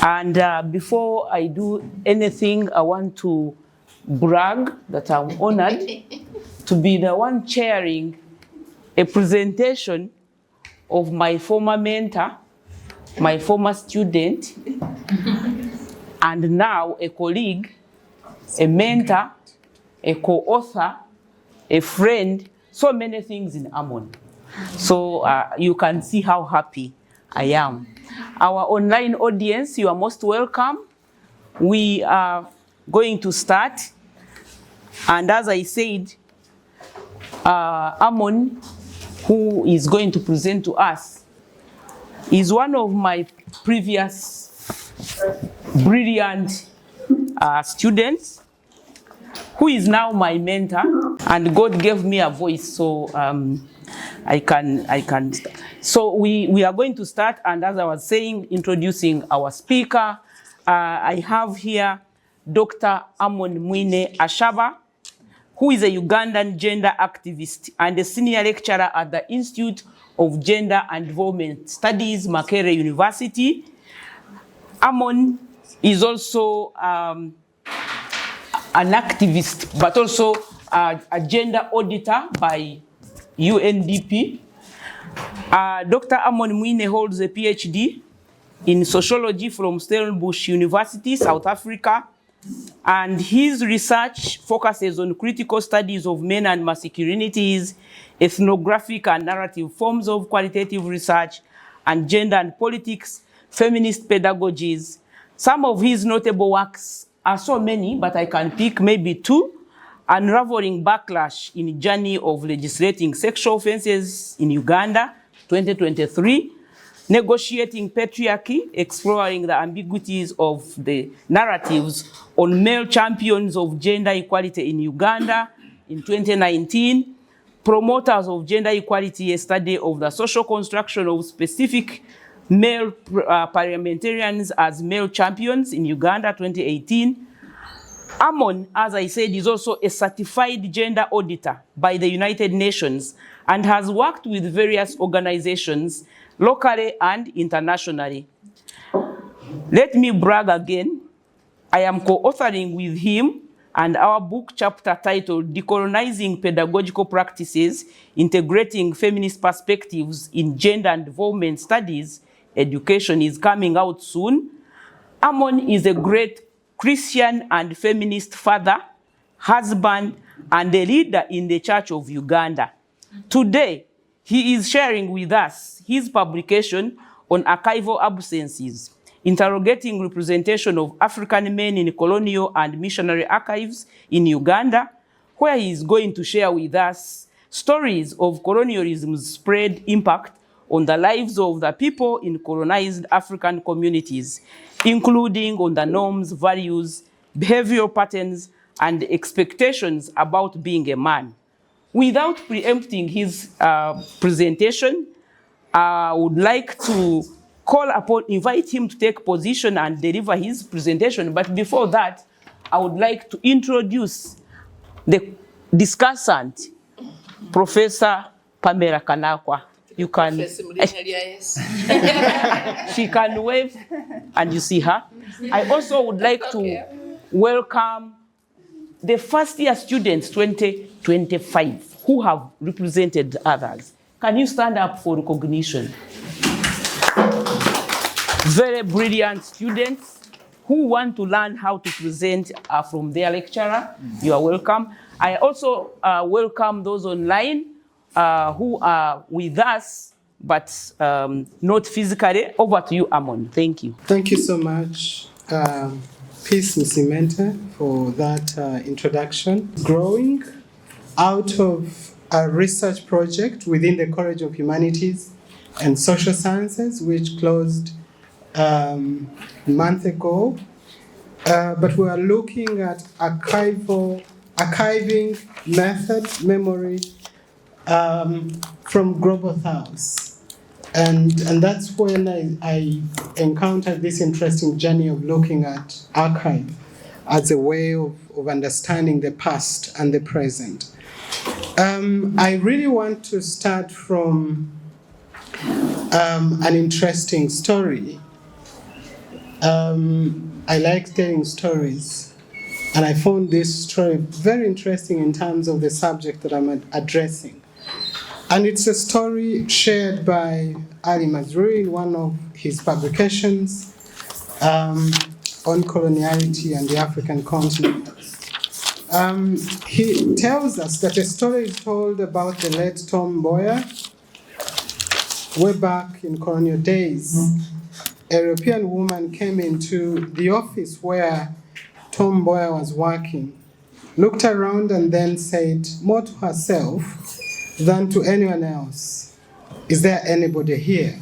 And before I do anything, I want to brag that I'm honored to be the one chairing a presentation of my former mentor, my former student, and now a colleague, a mentor, a co-author, a friend, so many things in Ammon. So you can see how happy I am. Our online audience, you are most welcome. We are going to start. And as I said, Ammon, who is going to present to us, is one of my previous brilliant students, who is now my mentor, and God gave me a voice, so I can. So we are going to start, and as I was saying, introducing our speaker. I have here Dr. Ammon Mwine Ashaba, who is a Ugandan gender activist and a senior lecturer at the Institute of Gender and Development Studies, Makerere University. Ammon is also an activist, but also a gender auditor by UNDP. Dr. Ammon Mwine holds a PhD in sociology from Stellenbosch University, South Africa, and his research focuses on critical studies of men and masculinities, ethnographic and narrative forms of qualitative research, and gender and politics, feminist pedagogies. Some of his notable works are so many, but I can pick maybe two: Unraveling Backlash in Journey of Legislating Sexual Offenses in Uganda, 2023, Negotiating Patriarchy, Exploring the Ambiguities of the Narratives on Male Champions of Gender Equality in Uganda, in 2019, Promoters of Gender Equality, a Study of the Social Construction of Specific Male Parliamentarians as Male Champions in Uganda, 2018. Ammon, as I said, is also a certified gender auditor by the United Nations and has worked with various organizations locally and internationally. Let me brag again. I am co-authoring with him and our book chapter titled Decolonizing Pedagogical Practices, Integrating Feminist Perspectives in Gender and Development Studies. Education is coming out soon. Ammon is a great Christian and feminist father, husband, and a leader in the Church of Uganda. Today, he is sharing with us his publication on archival absences, interrogating representation of African men in colonial and missionary archives in Uganda, where he is going to share with us stories of colonialism's spread impact on the lives of the people in colonized African communities, including on the norms, values, behavioral patterns, and expectations about being a man. Without preempting his presentation, I would like to invite him to take position and deliver his presentation. But before that, I would like to introduce the discussant, Professor Pamela Kanakwa. You can, she can wave and you see her. I also would like to welcome the first year students, 2025, who have represented others. Can you stand up for recognition? Very brilliant students who want to learn how to present from their lecturer. You are welcome. I also welcome those online who are with us, but not physically. Over to you, Ammon. Thank you. Thank you so much, Peace Msimente, for that introduction. Growing out of a research project within the College of Humanities and Social Sciences, which closed a month ago. But we are looking at archiving methods, memory, from Global South. And that's when I encountered this interesting journey of looking at archive as a way of understanding the past and the present. I really want to start from an interesting story I like telling stories, and I found this story very interesting in terms of the subject that I'm addressing. And it's a story shared by Ali Mazrui in one of his publications on coloniality and the African continent. He tells us that a story is told about the late Tom Mboya. Way back in colonial days, a European woman came into the office where Tom Mboya was working, looked around and then said, more to herself than to anyone else, "Is there anybody here?"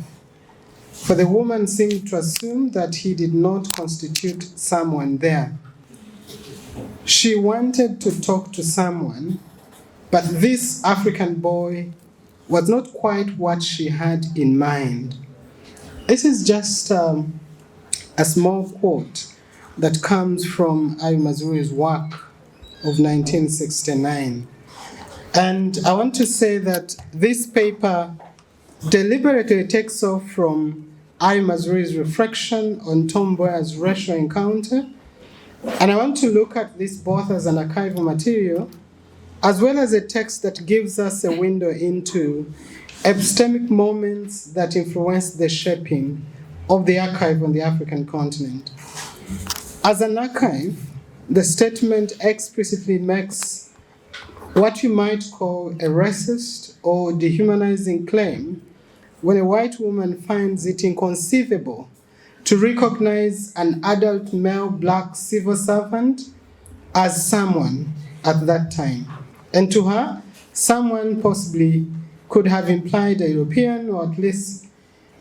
For the woman seemed to assume that he did not constitute someone there. She wanted to talk to someone, but this African boy was not quite what she had in mind. This is just a small quote that comes from Ali Mazrui's work of 1969. And I want to say that this paper deliberately takes off from Ali Mazrui's reflection on Tom Mboya's racial encounter. And I want to look at this both as an archival material, as well as a text that gives us a window into epistemic moments that influence the shaping of the archive on the African continent. As an archive, the statement explicitly makes what you might call a racist or dehumanizing claim when a white woman finds it inconceivable to recognize an adult male black civil servant as someone at that time. And to her, someone possibly could have implied a European or at least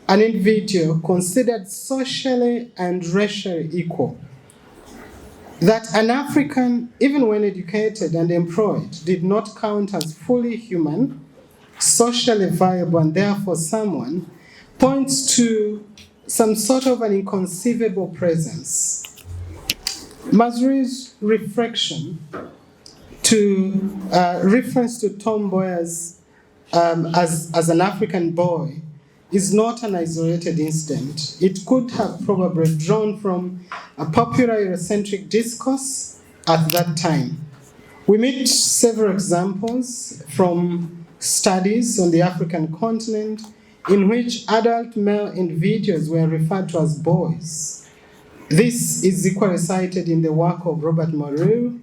an individual considered socially and racially equal. That an African, even when educated and employed, did not count as fully human, socially viable, and therefore someone, points to some sort of an inconceivable presence. Mazrui's reflection to reference to Tom Mboya's as an African boy is not an isolated incident. It could have probably drawn from a popular Eurocentric discourse at that time. We meet several examples from studies on the African continent in which adult male individuals were referred to as boys. This is equally cited in the work of Robert Moreau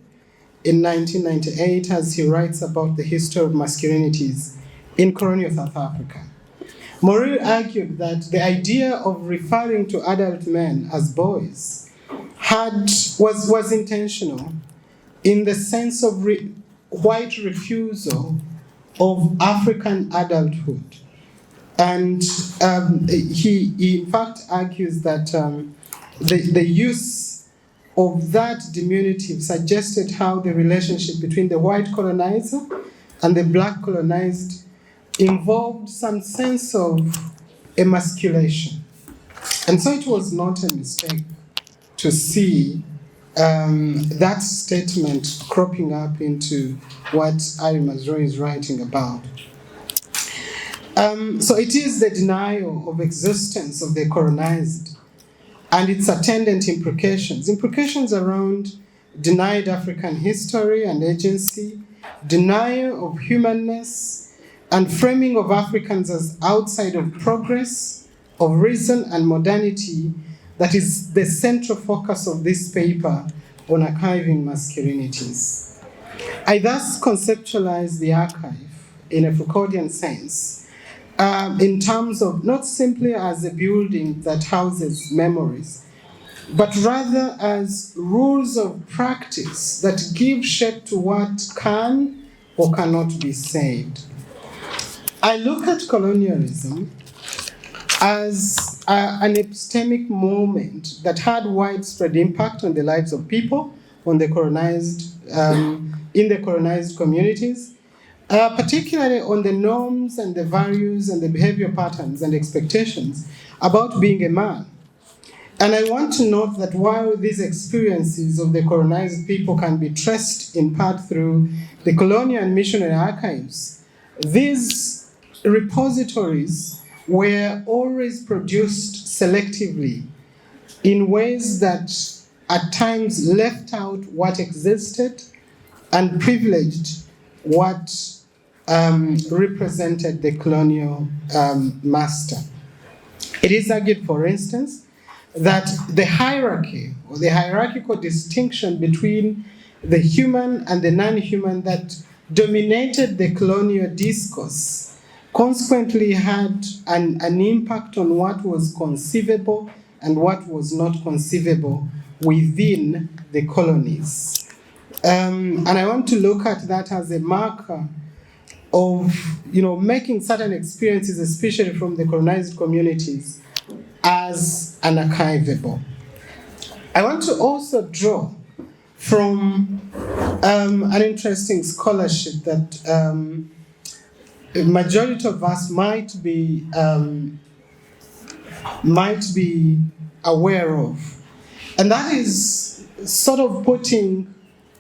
in 1998 as he writes about the history of masculinities in colonial South Africa. Moreau argued that the idea of referring to adult men as boys was intentional in the sense of white refusal of African adulthood. And he in fact argues that the use of that diminutive suggested how the relationship between the white colonizer and the black colonized involved some sense of emasculation. And so it was not a mistake to see that statement cropping up into what Ali Mazrui is writing about. So it is the denial of existence of the colonized and its attendant implications around denied African history and agency, denial of humanness, and framing of Africans as outside of progress, of reason and modernity that is the central focus of this paper on archiving masculinities. I thus conceptualize the archive in a Foucauldian sense, in terms of not simply as a building that houses memories, but rather as rules of practice that give shape to what can or cannot be said. I look at colonialism as an epistemic moment that had widespread impact on the lives of people, on the colonized, in the colonized communities, particularly on the norms and the values and the behavior patterns and expectations about being a man. And I want to note that while these experiences of the colonized people can be traced in part through the colonial and missionary archives, these repositories were always produced selectively in ways that at times left out what existed and privileged what represented the colonial master. It is argued, for instance, that the hierarchy or the hierarchical distinction between the human and the non-human that dominated the colonial discourse consequently had an impact on what was conceivable and what was not conceivable within the colonies. And I want to look at that as a marker of making certain experiences, especially from the colonized communities, as unarchivable. I want to also draw from an interesting scholarship that a majority of us might be aware of, and that is sort of putting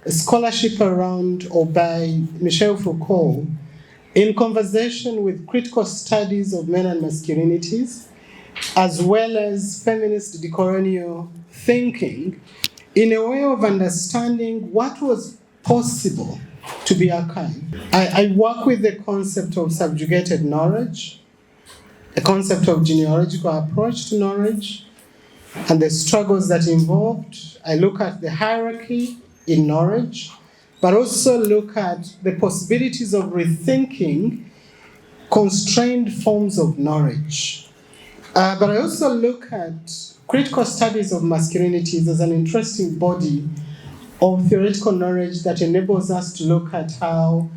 a scholarship around, or by Michel Foucault, in conversation with critical studies of men and masculinities, as well as feminist decolonial thinking, in a way of understanding what was possible to be archived. I work with the concept of subjugated knowledge, a concept of genealogical approach to knowledge, and the struggles that involved. I look at the hierarchy in knowledge, but also look at the possibilities of rethinking constrained forms of knowledge. But I also look at critical studies of masculinities as an interesting body of theoretical knowledge that enables us to look at how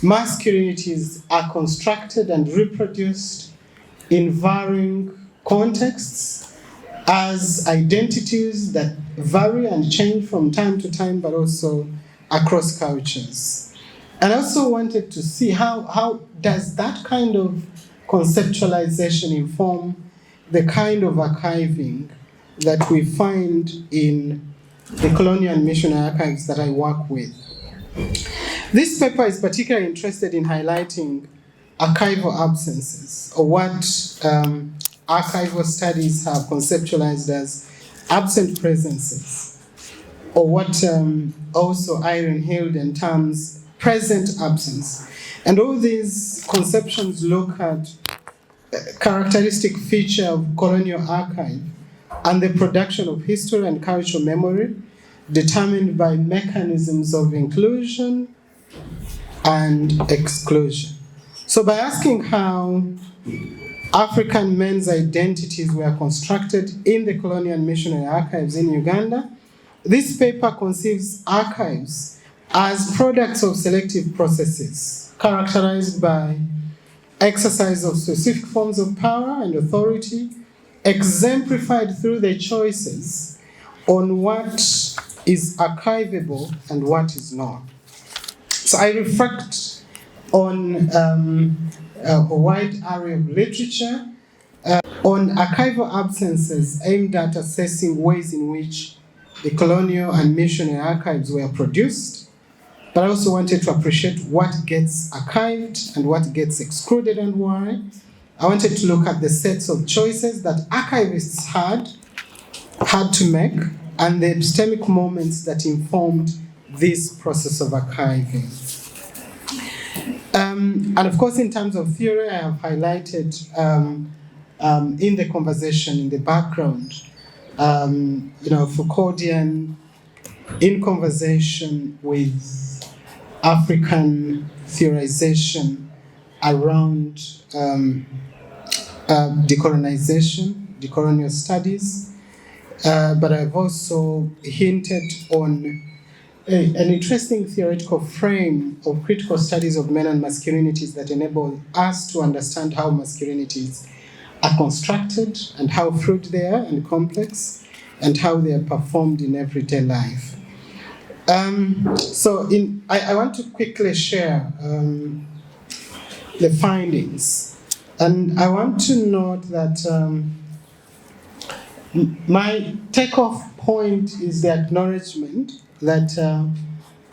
masculinities are constructed and reproduced in varying contexts as identities that vary and change from time to time, but also across cultures. And I also wanted to see how does that kind of conceptualization inform the kind of archiving that we find in the colonial and missionary archives that I work with. This paper is particularly interested in highlighting archival absences, or what archival studies have conceptualized as absent presences, or what also Irene Hilden terms present absence. And all these conceptions look at a characteristic feature of colonial archive and the production of history and cultural memory determined by mechanisms of inclusion and exclusion. So by asking how African men's identities were constructed in the colonial and missionary archives in Uganda, this paper conceives archives as products of selective processes characterized by exercise of specific forms of power and authority, exemplified through the choices on what is archivable and what is not. So I reflect on a wide array of literature on archival absences aimed at assessing ways in which the colonial and missionary archives were produced, but I also wanted to appreciate what gets archived and what gets excluded and why. I wanted to look at the sets of choices that archivists had to make and the epistemic moments that informed this process of archiving. And of course, in terms of theory, I have highlighted in the conversation, in the background, Foucauldian in conversation with African theorization around decolonization, decolonial studies, but I've also hinted on an interesting theoretical frame of critical studies of men and masculinities that enable us to understand how masculinities are constructed and how fluid they are and complex, and how they are performed in everyday life. I want to quickly share the findings. And I want to note that my takeoff point is the acknowledgement that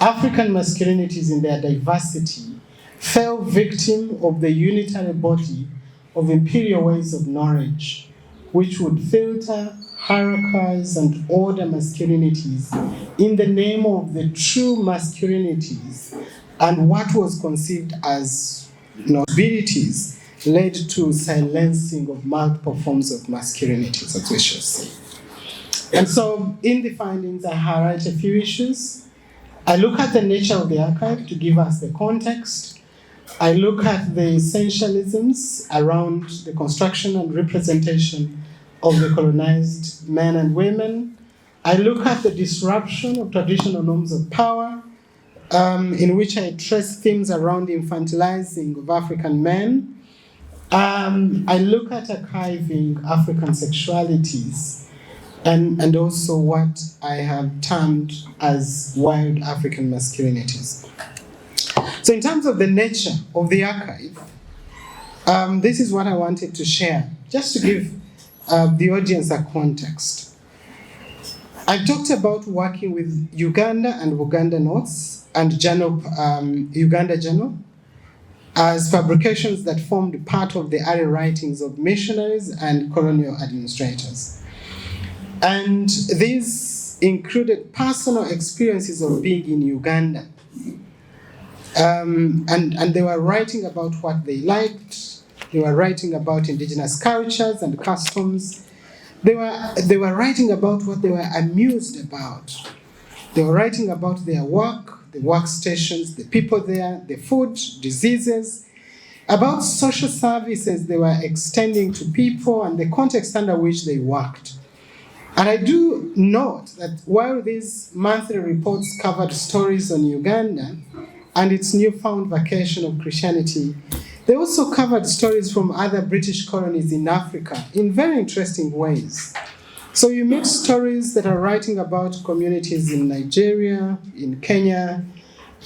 African masculinities in their diversity fell victim of the unitary body of imperial ways of knowledge, which would filter, hierarchies, and order masculinities in the name of the true masculinities and what was conceived as nobilities led to silencing of multiple forms of masculinities, as we shall see. And so in the findings, I highlight a few issues. I look at the nature of the archive to give us the context. I look at the essentialisms around the construction and representation of the colonized men and women. I look at the disruption of traditional norms of power, in which I trace themes around infantilizing of African men. I look at archiving African sexualities and also what I have termed as wild African masculinities. So in terms of the nature of the archive, this is what I wanted to share, just to give the audience a context. I talked about working with Uganda and Uganda notes and Uganda Journal as fabrications that formed part of the early writings of missionaries and colonial administrators. And these included personal experiences of being in Uganda. And they were writing about what they liked. They were writing about indigenous cultures and customs. They were writing about what they were amused about. They were writing about their work, the workstations, the people there, the food, diseases, about social services they were extending to people and the context under which they worked. And I do note that while these monthly reports covered stories on Uganda and its newfound vacation of Christianity, they also covered stories from other British colonies in Africa in very interesting ways. So you meet stories that are writing about communities in Nigeria, in Kenya,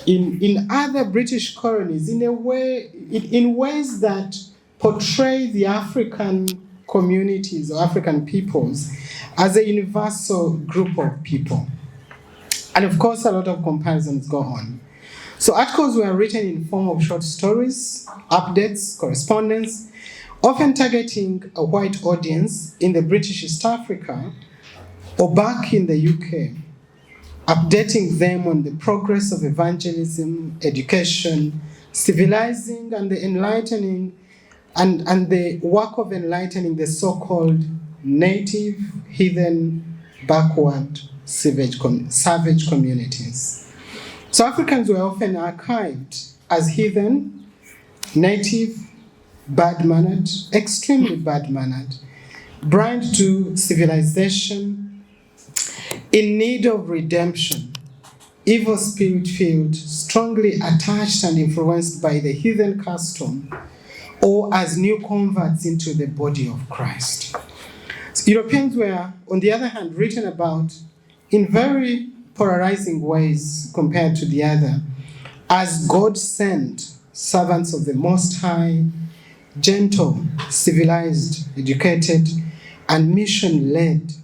in other British colonies in ways that portray the African communities or African peoples as a universal group of people. And of course, a lot of comparisons go on. So articles were written in form of short stories, updates, correspondence, often targeting a white audience in the British East Africa or back in the UK, updating them on the progress of evangelism, education, civilizing, and the enlightening, and the work of enlightening the so-called native, heathen, backward, savage communities. So Africans were often archived as heathen, native, bad-mannered, extremely bad-mannered, blind to civilization, in need of redemption, evil spirit-filled, strongly attached and influenced by the heathen custom, or as new converts into the body of Christ. So Europeans were, on the other hand, written about in very polarizing ways compared to the other, as God-sent servants of the Most High, gentle, civilized, educated, and mission-led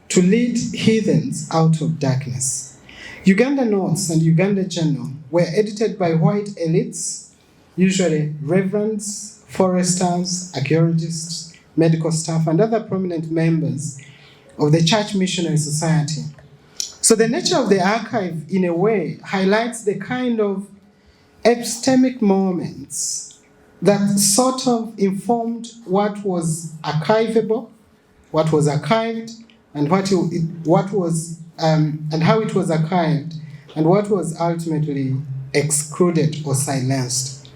to lead heathens out of darkness. Uganda Notes and Uganda Journal were edited by white elites, usually reverends, foresters, archaeologists, medical staff, and other prominent members of the Church Missionary Society. So the nature of the archive, in a way, highlights the kind of epistemic moments that sort of informed what was archivable, what was archived, and what was and how it was archived, and what was ultimately excluded or silenced.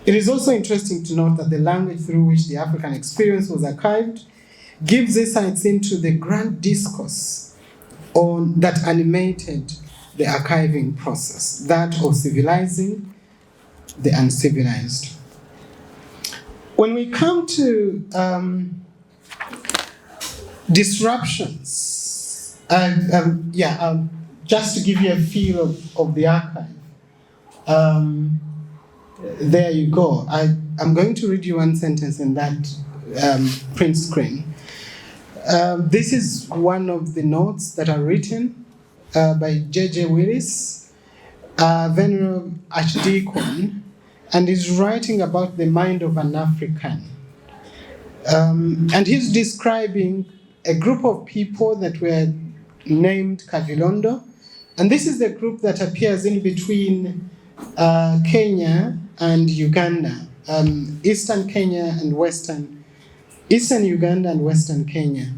It is also interesting to note that the language through which the African experience was archived gives insights into the grand discourse that animated the archiving process, that of civilizing the uncivilized. When we come to disruptions, just to give you a feel of the archive, there you go. I'm going to read you one sentence in that print screen. This is one of the notes that are written by J.J. Willis, Venerable Archdeacon, and he's writing about the mind of an African. And he's describing a group of people that were named Kavilondo, and this is the group that appears in between Kenya and Uganda, Eastern Uganda and Western Kenya,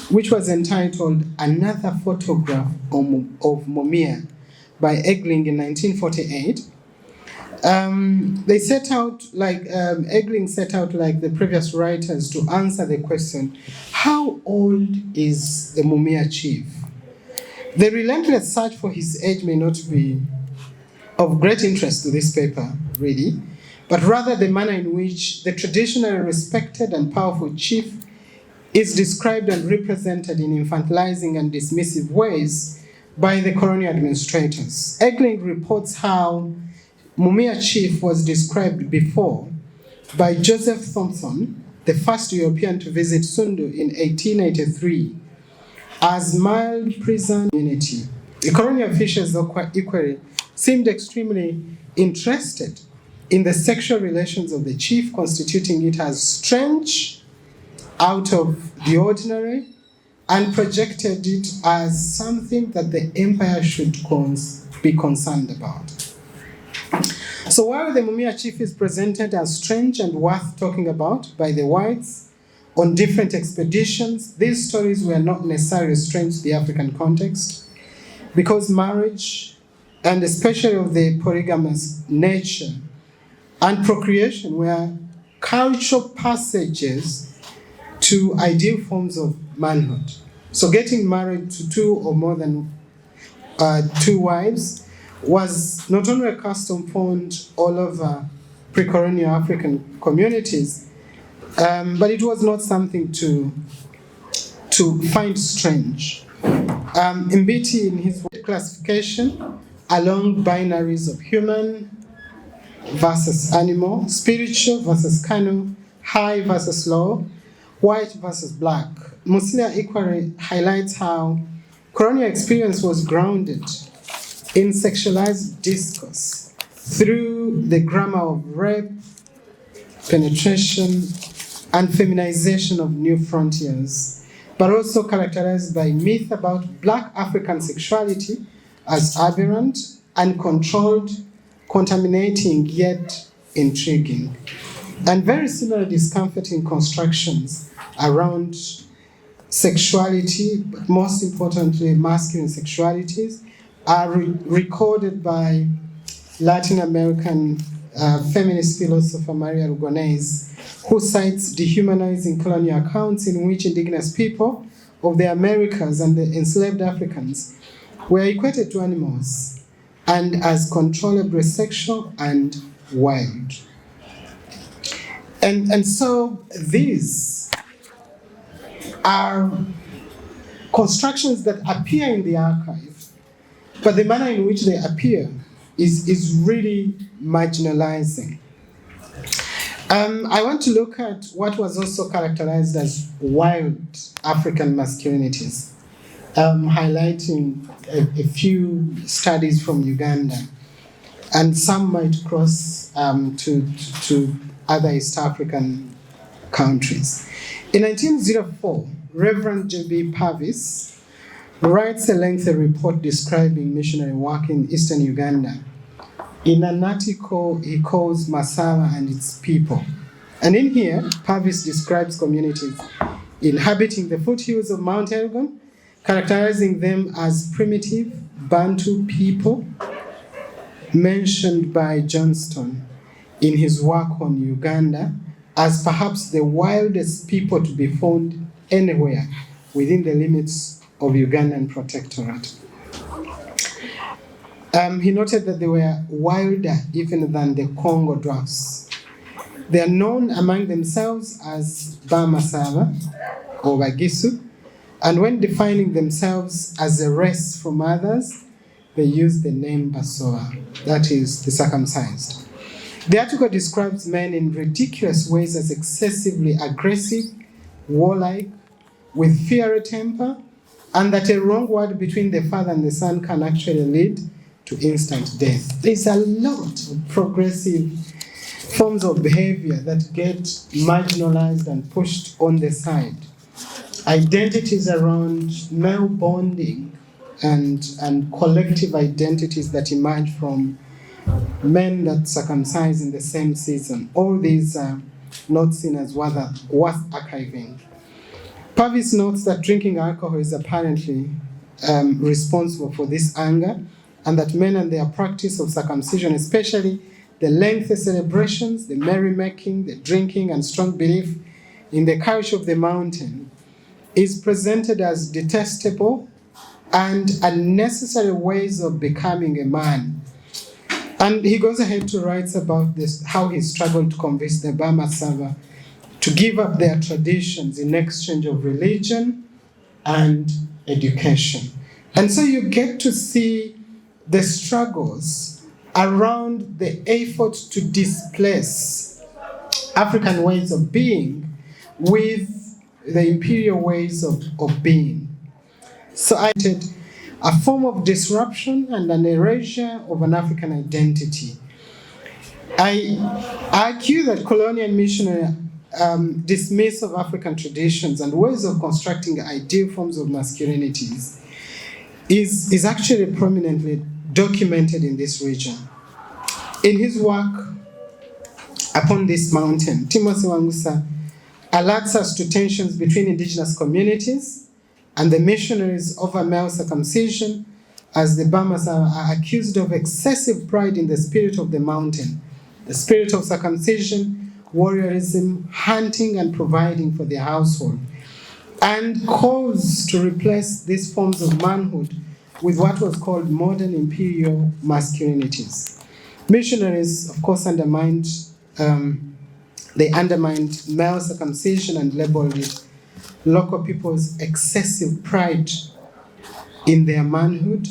which was entitled Another Photograph of Mumia by Egling in 1948. They set out, like Egling set out, like the previous writers, to answer the question, how old is the Mumia chief? The relentless search for his age may not be of great interest to this paper, really, but rather the manner in which the traditionally respected and powerful chief is described and represented in infantilizing and dismissive ways by the colonial administrators. Egling reports how Mumia chief was described before by Joseph Thompson, the first European to visit Sundu in 1883, as mild prison community. The colonial officials, though quite equally, seemed extremely interested in the sexual relations of the chief, constituting it as strange, out of the ordinary, and projected it as something that the empire should be concerned about. So while the Mumia chief is presented as strange and worth talking about by the whites on different expeditions, these stories were not necessarily strange to the African context, because marriage, and especially of the polygamous nature and procreation, were cultural passages to ideal forms of manhood. So getting married to two or more than two wives was not only a custom found all over pre-colonial African communities, but it was not something to find strange. Mbiti, in his classification along binaries of human versus animal, spiritual versus carnal, high versus low, white versus black, Musilia equally highlights how colonial experience was grounded in sexualized discourse through the grammar of rape, penetration, and feminization of new frontiers, but also characterized by myth about Black African sexuality as aberrant, uncontrolled, contaminating, yet intriguing. And very similar discomforting constructions around sexuality, but most importantly masculine sexualities, are recorded by Latin American feminist philosopher Maria Lugones, who cites dehumanizing colonial accounts in which indigenous people of the Americas and the enslaved Africans were equated to animals and as controllably sexual and wild. And so these are constructions that appear in the archive, but the manner in which they appear is really marginalizing. I want to look at what was also characterized as wild African masculinities, highlighting a few studies from Uganda, and some might cross to other East African countries. In 1904, Reverend J.B. Purvis writes a lengthy report describing missionary work in eastern Uganda in an article he calls Masaba and its People. And in here, Purvis describes communities inhabiting the foothills of Mount Elgon, characterizing them as primitive Bantu people, mentioned by Johnston in his work on Uganda as perhaps the wildest people to be found anywhere within the limits of Ugandan protectorate. He noted that they were wilder even than the Congo dwarfs. They are known among themselves as Bamasaba or Bagisu, and when defining themselves as a race from others, they use the name Basoa, that is, the circumcised. The article describes men in ridiculous ways as excessively aggressive, warlike, with fiery temper, and that a wrong word between the father and the son can actually lead to instant death. There's a lot of progressive forms of behavior that get marginalized and pushed on the side. Identities around male bonding and collective identities that emerge from men that circumcise in the same season. All these are not seen as worth archiving. Purvis notes that drinking alcohol is apparently responsible for this anger, and that men and their practice of circumcision, especially the lengthy celebrations, the merrymaking, the drinking, and strong belief in the courage of the mountain, is presented as detestable and unnecessary ways of becoming a man. And he goes ahead to write about this, how he struggled to convince the Bama Sava to give up their traditions in exchange of religion and education. And so you get to see the struggles around the effort to displace African ways of being with the imperial ways of being. So I did a form of disruption and an erasure of an African identity. I argue that Colonial and Missionary dismiss of African traditions and ways of constructing ideal forms of masculinities is actually prominently documented in this region. In his work Upon This Mountain, Timothy Wangusa alerts us to tensions between indigenous communities and the missionaries over male circumcision, as the Bamas are accused of excessive pride in the spirit of the mountain, the spirit of circumcision, warriorism, hunting and providing for their household, and calls to replace these forms of manhood with what was called modern imperial masculinities. Missionaries, of course, undermined male circumcision and labeled it local people's excessive pride in their manhood,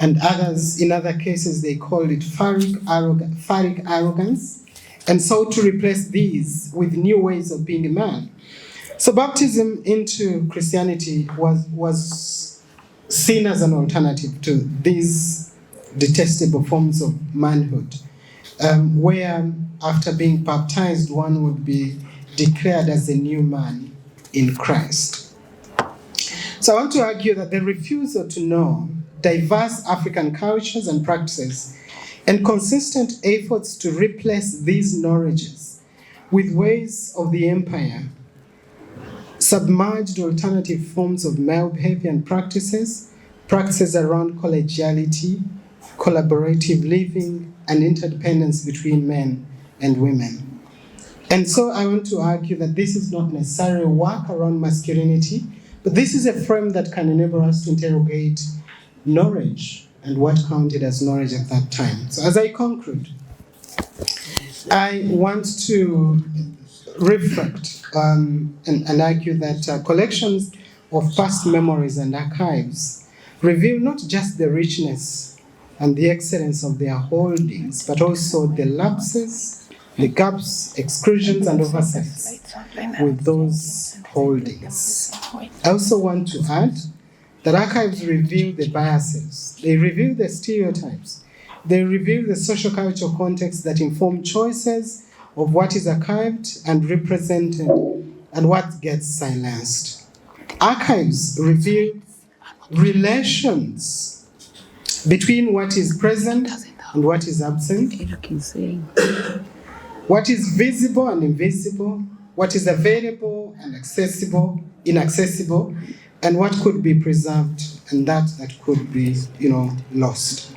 and others, in other cases, they called it phallic arrogance, and so to replace these with new ways of being a man. So baptism into Christianity was seen as an alternative to these detestable forms of manhood, where after being baptized, one would be declared as a new man in Christ. So I want to argue that the refusal to know diverse African cultures and practices and consistent efforts to replace these knowledges with ways of the empire submerged alternative forms of male behavior and practices around collegiality, collaborative living, and interdependence between men and women. And so I want to argue that this is not necessarily work around masculinity, but this is a frame that can enable us to interrogate knowledge and what counted as knowledge at that time. So as I conclude, I want to reflect and argue that collections of past memories and archives reveal not just the richness and the excellence of their holdings, but also the lapses, the gaps, exclusions, and oversights with those holdings. I also want to add that archives reveal the biases, they reveal the stereotypes, they reveal the social cultural context that inform choices of what is archived and represented and what gets silenced. Archives reveal relations between what is present and what is absent, what is visible and invisible, what is available and inaccessible, and what could be preserved and that could be, lost.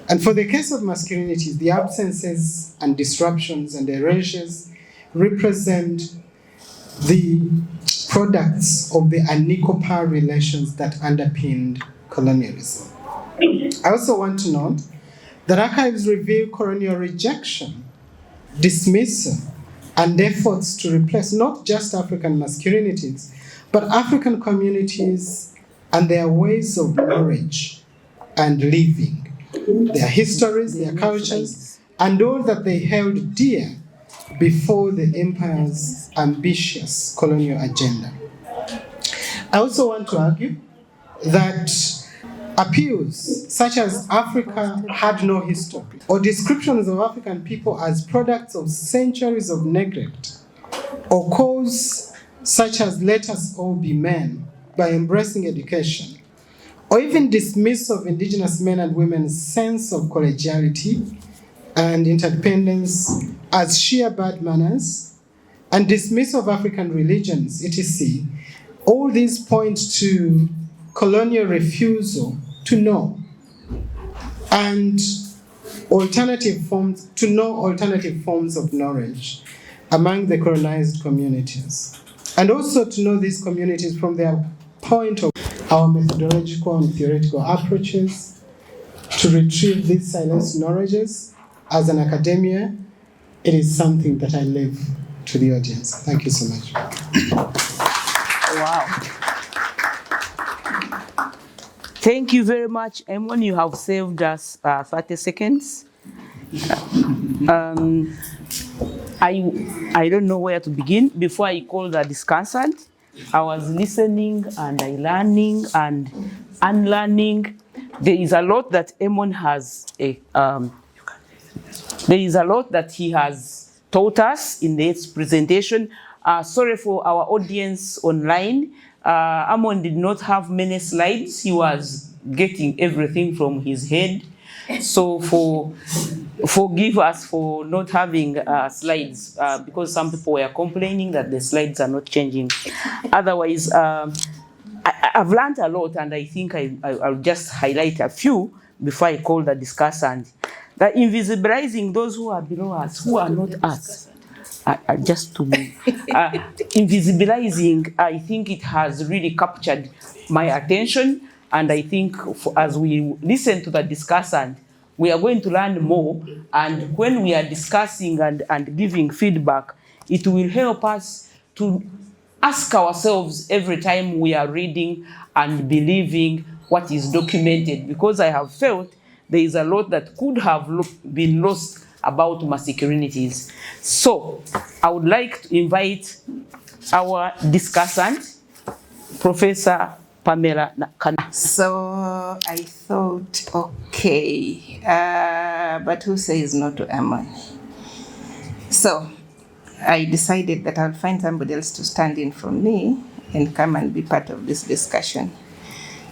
And for the case of masculinity, the absences and disruptions and erasures represent the products of the unequal power relations that underpinned colonialism. I also want to note that archives reveal colonial rejection, dismissal, and efforts to replace not just African masculinities, but African communities and their ways of knowledge and living, their histories, their cultures, and all that they held dear before the empire's ambitious colonial agenda. I also want to argue that Appeals such as Africa had no history, or descriptions of African people as products of centuries of neglect, or calls such as let us all be men by embracing education, or even dismissal of indigenous men and women's sense of collegiality and interdependence as sheer bad manners, and dismissal of African religions, etc. All these point to colonial refusal to know and alternative forms of knowledge among the colonized communities, and also to know these communities from their point of our methodological and theoretical approaches to retrieve these silenced knowledges. As an academia, it is something that I leave to the audience. Thank you so much. Wow. Thank you very much, Emon. You have saved us 30 seconds. I don't know where to begin. Before I call the discussant, I was listening and I learning and unlearning. There is a lot that Emon has. There is a lot that he has taught us in this presentation. Sorry for our audience online. Amon did not have many slides. He was getting everything from his head. So forgive us for not having slides because some people were complaining that the slides are not changing. Otherwise, I've learned a lot, and I think I'll just highlight a few before I call the discussant. That invisibilizing those who are below us, who are not us. Just to invisibilizing, I think it has really captured my attention, and I think as we listen to the discussant, we are going to learn more, and when we are discussing and giving feedback, it will help us to ask ourselves every time we are reading and believing what is documented, because I have felt there is a lot that could have been lost about masculinities. So I would like to invite our discussant, Professor Pamela Kana. So I thought, okay, but who says no to Amon? So I decided that I'll find somebody else to stand in for me and come and be part of this discussion.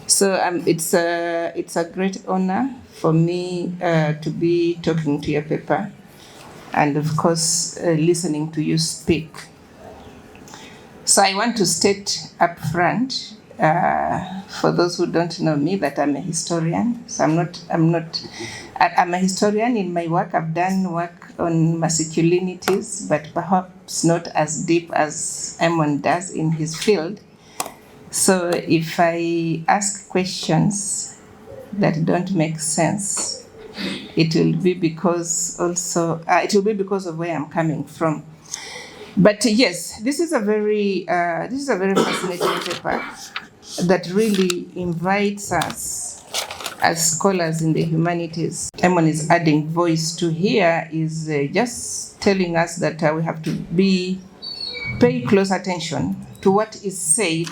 So it's a great honor for me to be talking to your paper, and of course listening to you speak. So I want to state up front, for those who don't know me, that I'm a historian. So I'm a historian in my work. I've done work on masculinities, but perhaps not as deep as Emon does in his field. So if I ask questions that don't make sense, it will be because of where I'm coming from. But yes, this is a very fascinating paper that really invites us as scholars in the humanities. Emon is adding voice to here, is just telling us that we have to pay close attention to what is said,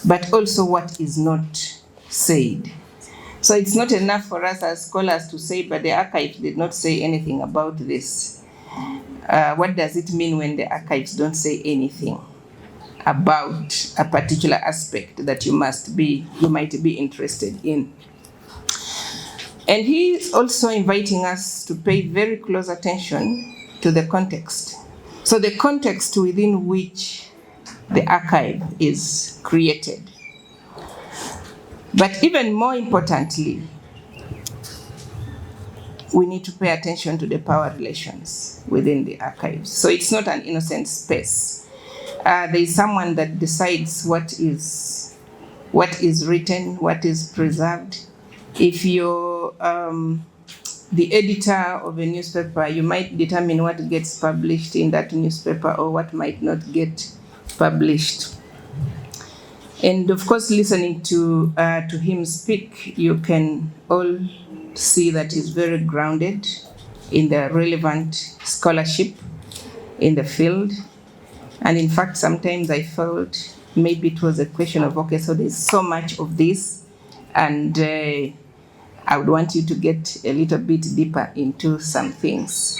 but also what is not said. So it's not enough for us as scholars to say, but the archives did not say anything about this. What does it mean when the archives don't say anything about a particular aspect that you might be interested in? And he is also inviting us to pay very close attention to the context. So the context within which the archive is created. But even more importantly, we need to pay attention to the power relations within the archives. So it's not an innocent space. There is someone that decides what is written, what is preserved. If you're the editor of a newspaper, you might determine what gets published in that newspaper or what might not get published. And of course, listening to him speak, you can all see that he's very grounded in the relevant scholarship in the field. And in fact, sometimes I felt maybe it was a question of, okay, so there's so much of this, And I would want you to get a little bit deeper into some things.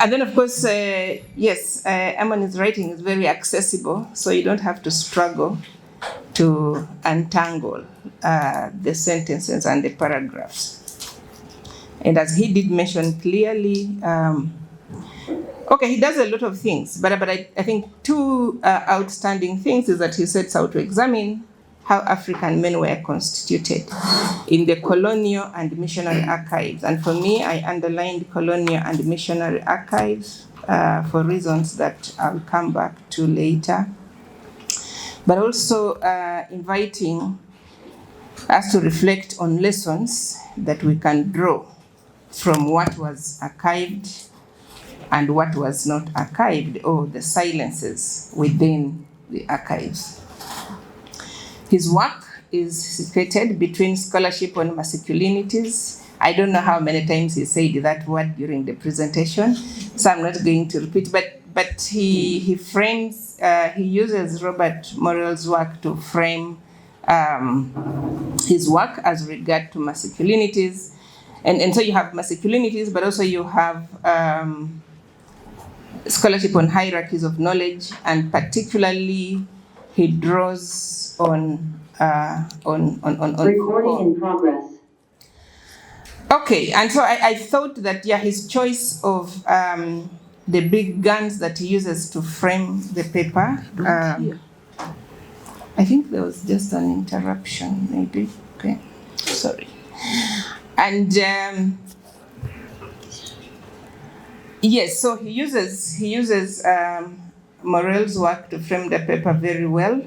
And then, of course, yes, Emmoni's writing is very accessible, so you don't have to struggle to untangle the sentences and the paragraphs. And as he did mention clearly, okay, he does a lot of things, but I think two outstanding things is that he sets out to examine how African men were constituted in the colonial and missionary archives. And for me, I underlined colonial and missionary archives for reasons that I'll come back to later. But also inviting us to reflect on lessons that we can draw from what was archived and what was not archived, or the silences within the archives. His work is situated between scholarship on masculinities. I don't know how many times he said that word during the presentation, so I'm not going to repeat, but he frames, he uses Robert Morrell's work to frame his work as regard to masculinities. And so you have masculinities, but also you have scholarship on hierarchies of knowledge, and particularly he draws on recording in progress. Okay, and so I thought that, yeah, his choice of the big guns that he uses to frame the paper. I think there was just an interruption, maybe. Okay, sorry. And yes, so he uses Morrell's work to frame the paper very well.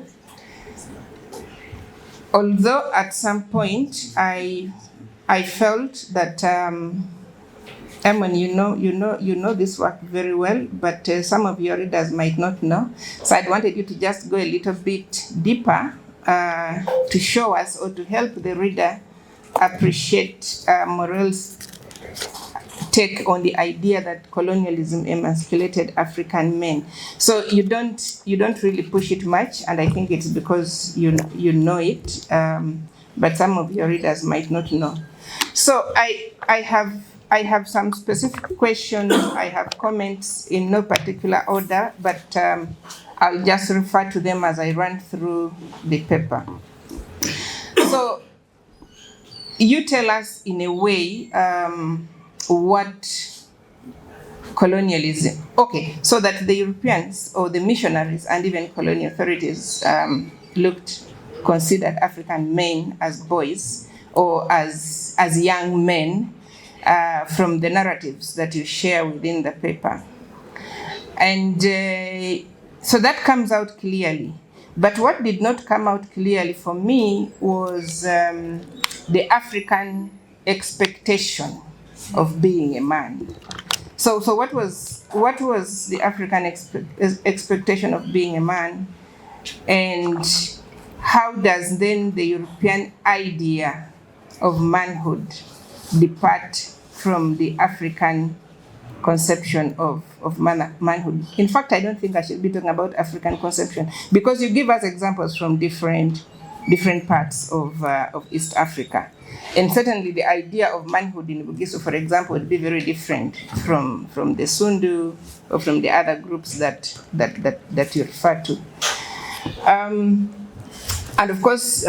Although at some point I felt that Emmon, you know this work very well, but some of your readers might not know. So I wanted you to just go a little bit deeper to show us, or to help the reader appreciate Morrell's take on the idea that colonialism emasculated African men. So you don't really push it much, and I think it's because you know it, but some of your readers might not know. So I have some specific questions. I have comments in no particular order, but I'll just refer to them as I run through the paper. So you tell us in a way what colonialism, okay, so that the Europeans or the missionaries and even colonial authorities considered African men as boys or as young men from the narratives that you share within the paper. And so that comes out clearly. But what did not come out clearly for me was the African expectation of being a man. So what was the African expectation of being a man, and how does then the European idea of manhood depart from the African conception of manhood? In fact, I don't think I should be talking about African conception, because you give us examples from different parts of East Africa. And certainly the idea of manhood in Bugisu, for example, would be very different from the Sundu or from the other groups that you refer to. And of course,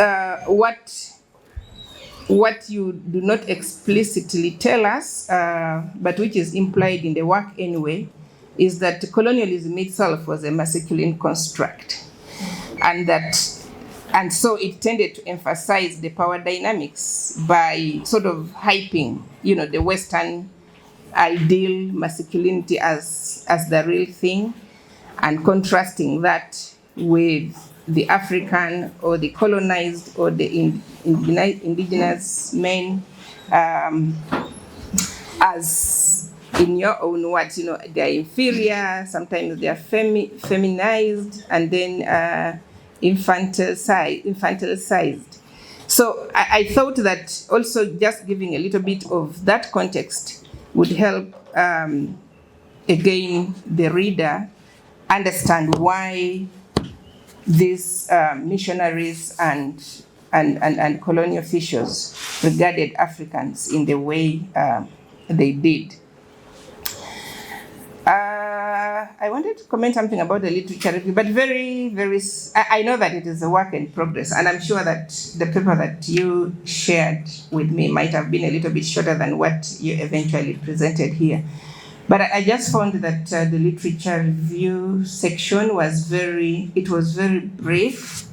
what you do not explicitly tell us, but which is implied in the work anyway, is that colonialism itself was a masculine construct, and so it tended to emphasize the power dynamics by sort of hyping, the Western ideal masculinity as the real thing, and contrasting that with the African or the colonized or the indigenous men, as in your own words, they're inferior, sometimes they are feminized, and then infantilicized. So I thought that also just giving a little bit of that context would help, again, the reader understand why these missionaries and and colonial officials regarded Africans in the way they did. I wanted to comment something about the literature review, but I know that it is a work in progress, and I'm sure that the paper that you shared with me might have been a little bit shorter than what you eventually presented here. But I just found that the literature review section was very brief.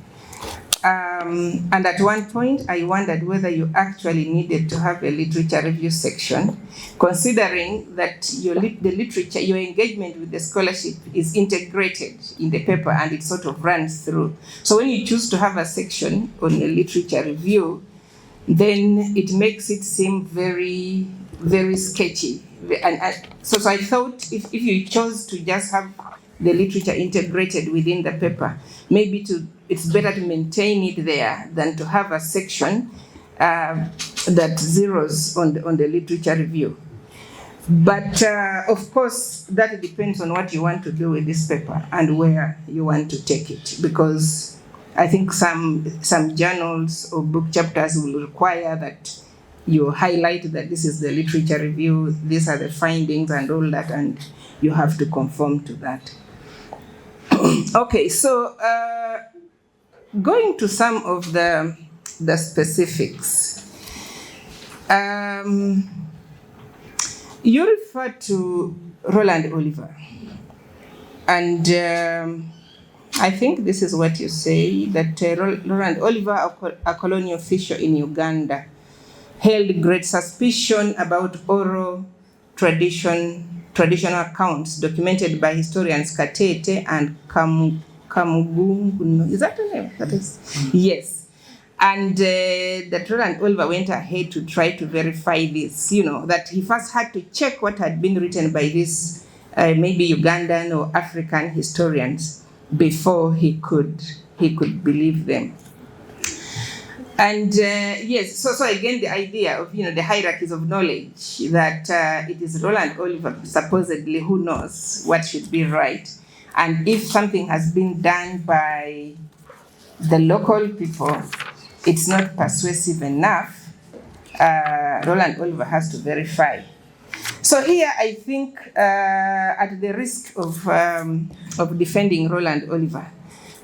And at one point, I wondered whether you actually needed to have a literature review section, considering that your engagement with the scholarship is integrated in the paper and it sort of runs through. So when you choose to have a section on a literature review, then it makes it seem very, very sketchy. So I thought if you chose to just have the literature integrated within the paper, maybe it's better to maintain it there than to have a section that zeroes on the literature review. But of course, that depends on what you want to do with this paper and where you want to take it, because I think some journals or book chapters will require that you highlight that this is the literature review, these are the findings and all that, and you have to conform to that. Okay, so going to some of the specifics. You refer to Roland Oliver, and I think this is what you say, that Roland Oliver, a colonial official in Uganda, held great suspicion about oral traditional accounts documented by historians Katete and Kamugungu. Is that the name? That is? Yes. And that Roland Oliver went ahead to try to verify this, that he first had to check what had been written by these maybe Ugandan or African historians before he could believe them. And yes, so again, the idea of, the hierarchies of knowledge, that it is Roland Oliver supposedly who knows what should be right. And if something has been done by the local people, it's not persuasive enough, Roland Oliver has to verify. So here, I think, at the risk of defending Roland Oliver,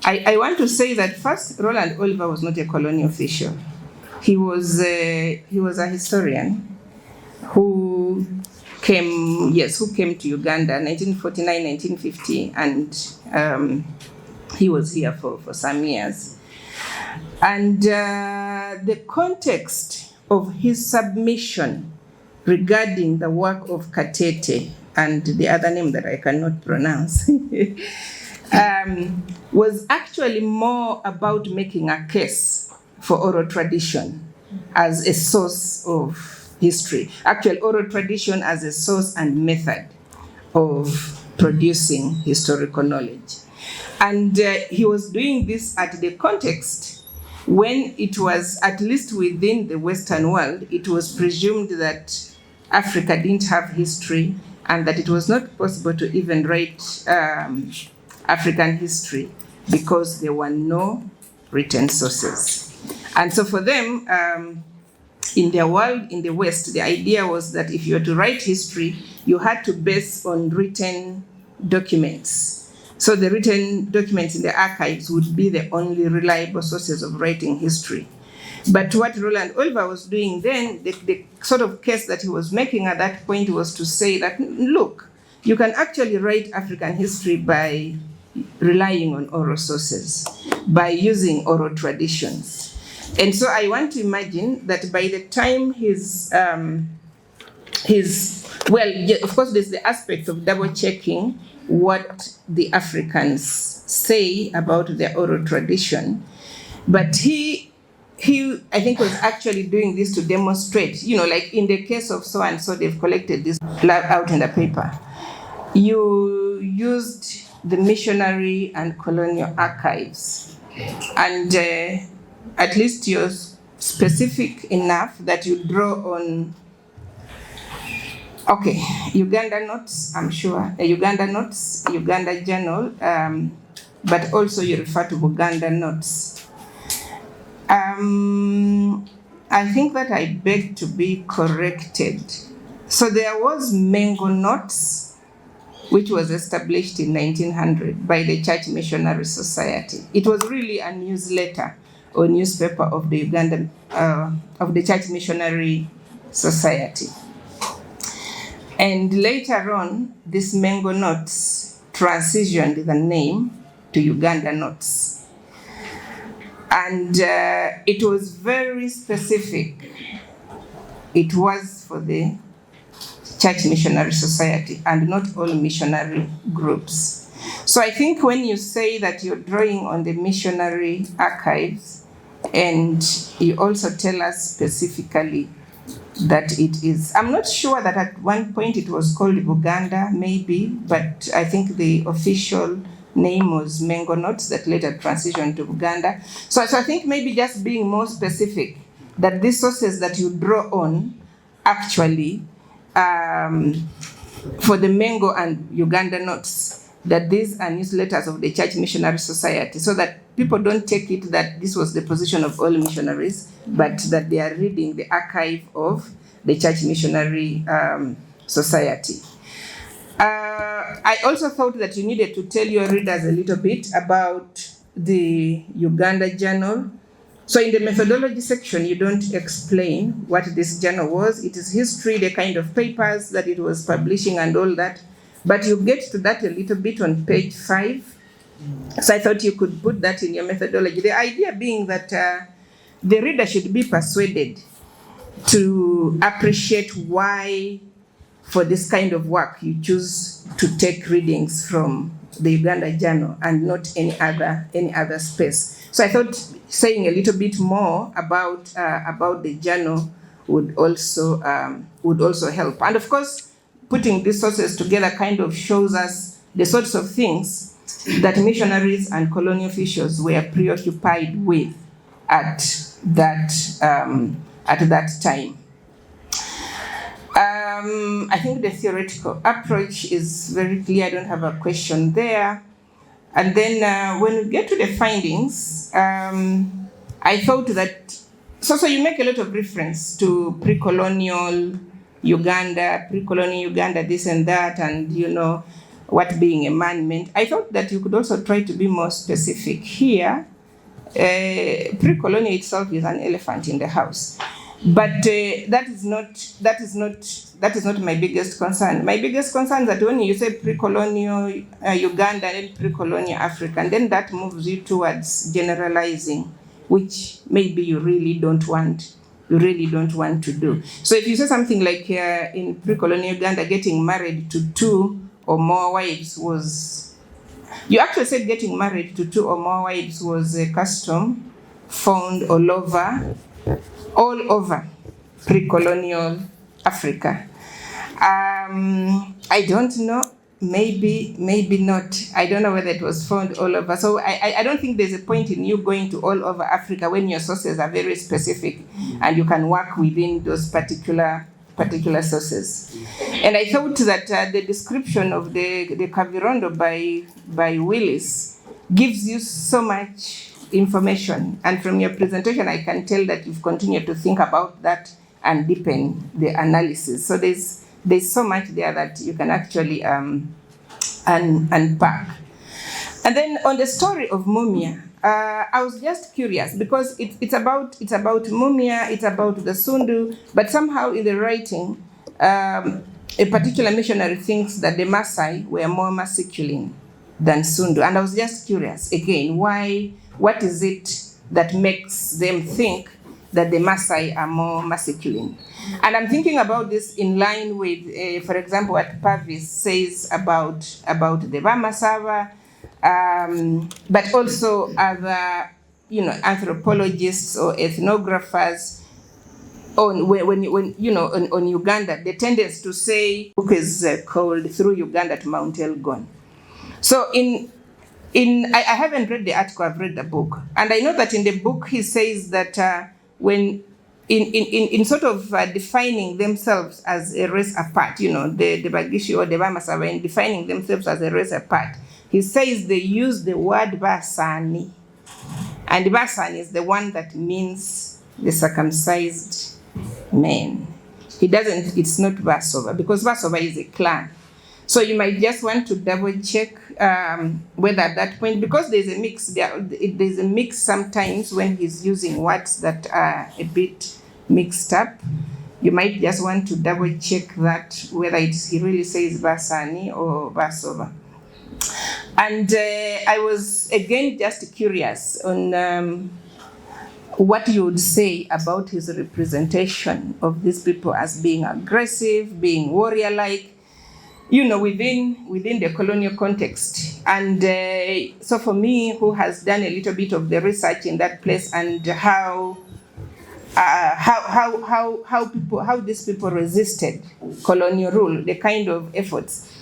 I want to say that first, Roland Oliver was not a colonial official. He was a historian who came to Uganda 1949, 1950, and he was here for some years. And the context of his submission regarding the work of Katete and the other name that I cannot pronounce was actually more about making a case for oral tradition as a source of history. Actually, oral tradition as a source and method of producing historical knowledge. And he was doing this at the context when it was, at least within the Western world, it was presumed that Africa didn't have history and that it was not possible to even write African history because there were no written sources. And so for them, in their world, in the West, the idea was that if you were to write history, you had to base on written documents. So the written documents in the archives would be the only reliable sources of writing history. But what Roland Oliver was doing then, the sort of case that he was making at that point was to say that, look, you can actually write African history by relying on oral sources, by using oral traditions. And so I want to imagine that by the time of course, there's the aspect of double checking what the Africans say about their oral tradition. But he, I think, was actually doing this to demonstrate, like in the case of so-and-so, they've collected this out in the paper. You used the Missionary and Colonial archives. And at least you're specific enough that you draw on, Uganda Notes, I'm sure, Uganda Notes, Uganda Journal, but also you refer to Uganda Notes. I think that I beg to be corrected. So there was Mengo Notes, which was established in 1900 by the Church Missionary Society. It was really a newsletter or newspaper of the Ugandan, of the Church Missionary Society. And later on, this Mengo Notes transitioned the name to Uganda Notes. And it was very specific. It was for the Church Missionary Society and not all missionary groups. So I think when you say that you're drawing on the missionary archives, and you also tell us specifically that it is, I'm not sure that at one point it was called Uganda, maybe, but I think the official name was Mengo Notes that later transitioned to Uganda. So I think maybe just being more specific that these sources that you draw on actually for the Mengo and Uganda Notes, that these are newsletters of the Church Missionary Society, so that people don't take it that this was the position of all missionaries, but that they are reading the archive of the Church Missionary Society. I also thought that you needed to tell your readers a little bit about the Uganda Journal. So in the methodology section, you don't explain what this journal was. It is history, the kind of papers that it was publishing and all that. But you get to that a little bit on page 5. So I thought you could put that in your methodology. The idea being that the reader should be persuaded to appreciate why, for this kind of work, you choose to take readings from the Uganda Journal and not any other space. So I thought saying a little bit more about the journal would also help. And of course, putting these sources together kind of shows us the sorts of things that missionaries and colonial officials were preoccupied with at that time. I think the theoretical approach is very clear. I don't have a question there. And then when we get to the findings, I thought that, so you make a lot of reference to pre-colonial Uganda, this and that, and what being a man meant. I thought that you could also try to be more specific here. Pre-colonial itself is an elephant in the house. But that is not my biggest concern. My biggest concern is that when you say pre-colonial Uganda and pre-colonial Africa, and then that moves you towards generalizing, which maybe you really don't want to do. So if you say something like in pre-colonial Uganda, getting married to 2 or more wives was, you actually said getting married to 2 or more wives was a custom found all over pre-colonial Africa. I don't know, maybe not. I don't know whether it was found all over. So I don't think there's a point in you going to all over Africa when your sources are very specific and you can work within those particular sources. And I thought that the description of the Kavirondo by Willis gives you so much information, and from your presentation I can tell that you've continued to think about that and deepen the analysis. So there's so much there that you can actually unpack. And then on the story of Mumia, I was just curious because it's about Mumia, it's about the Sundu, but somehow in the writing, a particular missionary thinks that the Maasai were more masculine than Sundu, and I was just curious again, why? What is it that makes them think that the Maasai are more masculine? And I'm thinking about this in line with, for example, what Purvis says about the Bamasava, but also other, anthropologists or ethnographers on on Uganda. The tendency to say book is called Through Uganda to Mount Elgon. So I haven't read the article, I've read the book. And I know that in the book he says that when in sort of defining themselves as a race apart, the Bagishi or the Bamasava, in defining themselves as a race apart, he says they use the word Basani. And Basan is the one that means the circumcised men. It's not Basova, because Basova is a clan. So you might just want to double check whether at that point, because there's a mix, there's a mix sometimes when he's using words that are a bit mixed up. You might just want to double check that, whether he really says Basani or Basova. And I was again just curious on what you would say about his representation of these people as being aggressive, being warrior-like, within the colonial context. And so for me, who has done a little bit of the research in that place, and how these people resisted colonial rule, the kind of efforts,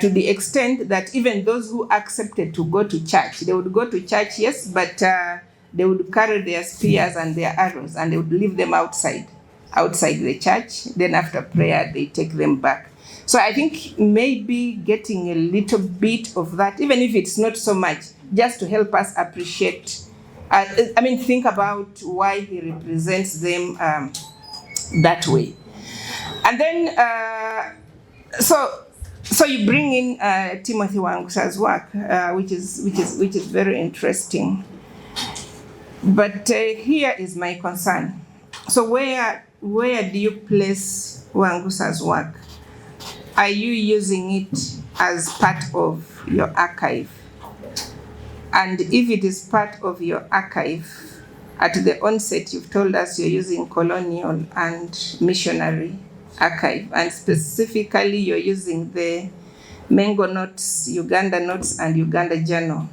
to the extent that even those who accepted to go to church, they would go to church, yes, but they would carry their spears and their arrows, and they would leave them outside the church. Then after prayer, they take them back. So I think maybe getting a little bit of that, even if it's not so much, just to help us appreciate, think about why he represents them that way. And then, so you bring in Timothy Wangusa's work, which is very interesting. But here is my concern. So where do you place Wangusa's work? Are you using it as part of your archive? And if it is part of your archive, at the onset you've told us you're using Colonial and Missionary archive, and specifically you're using the Mengo Notes, Uganda Notes, and Uganda Journal.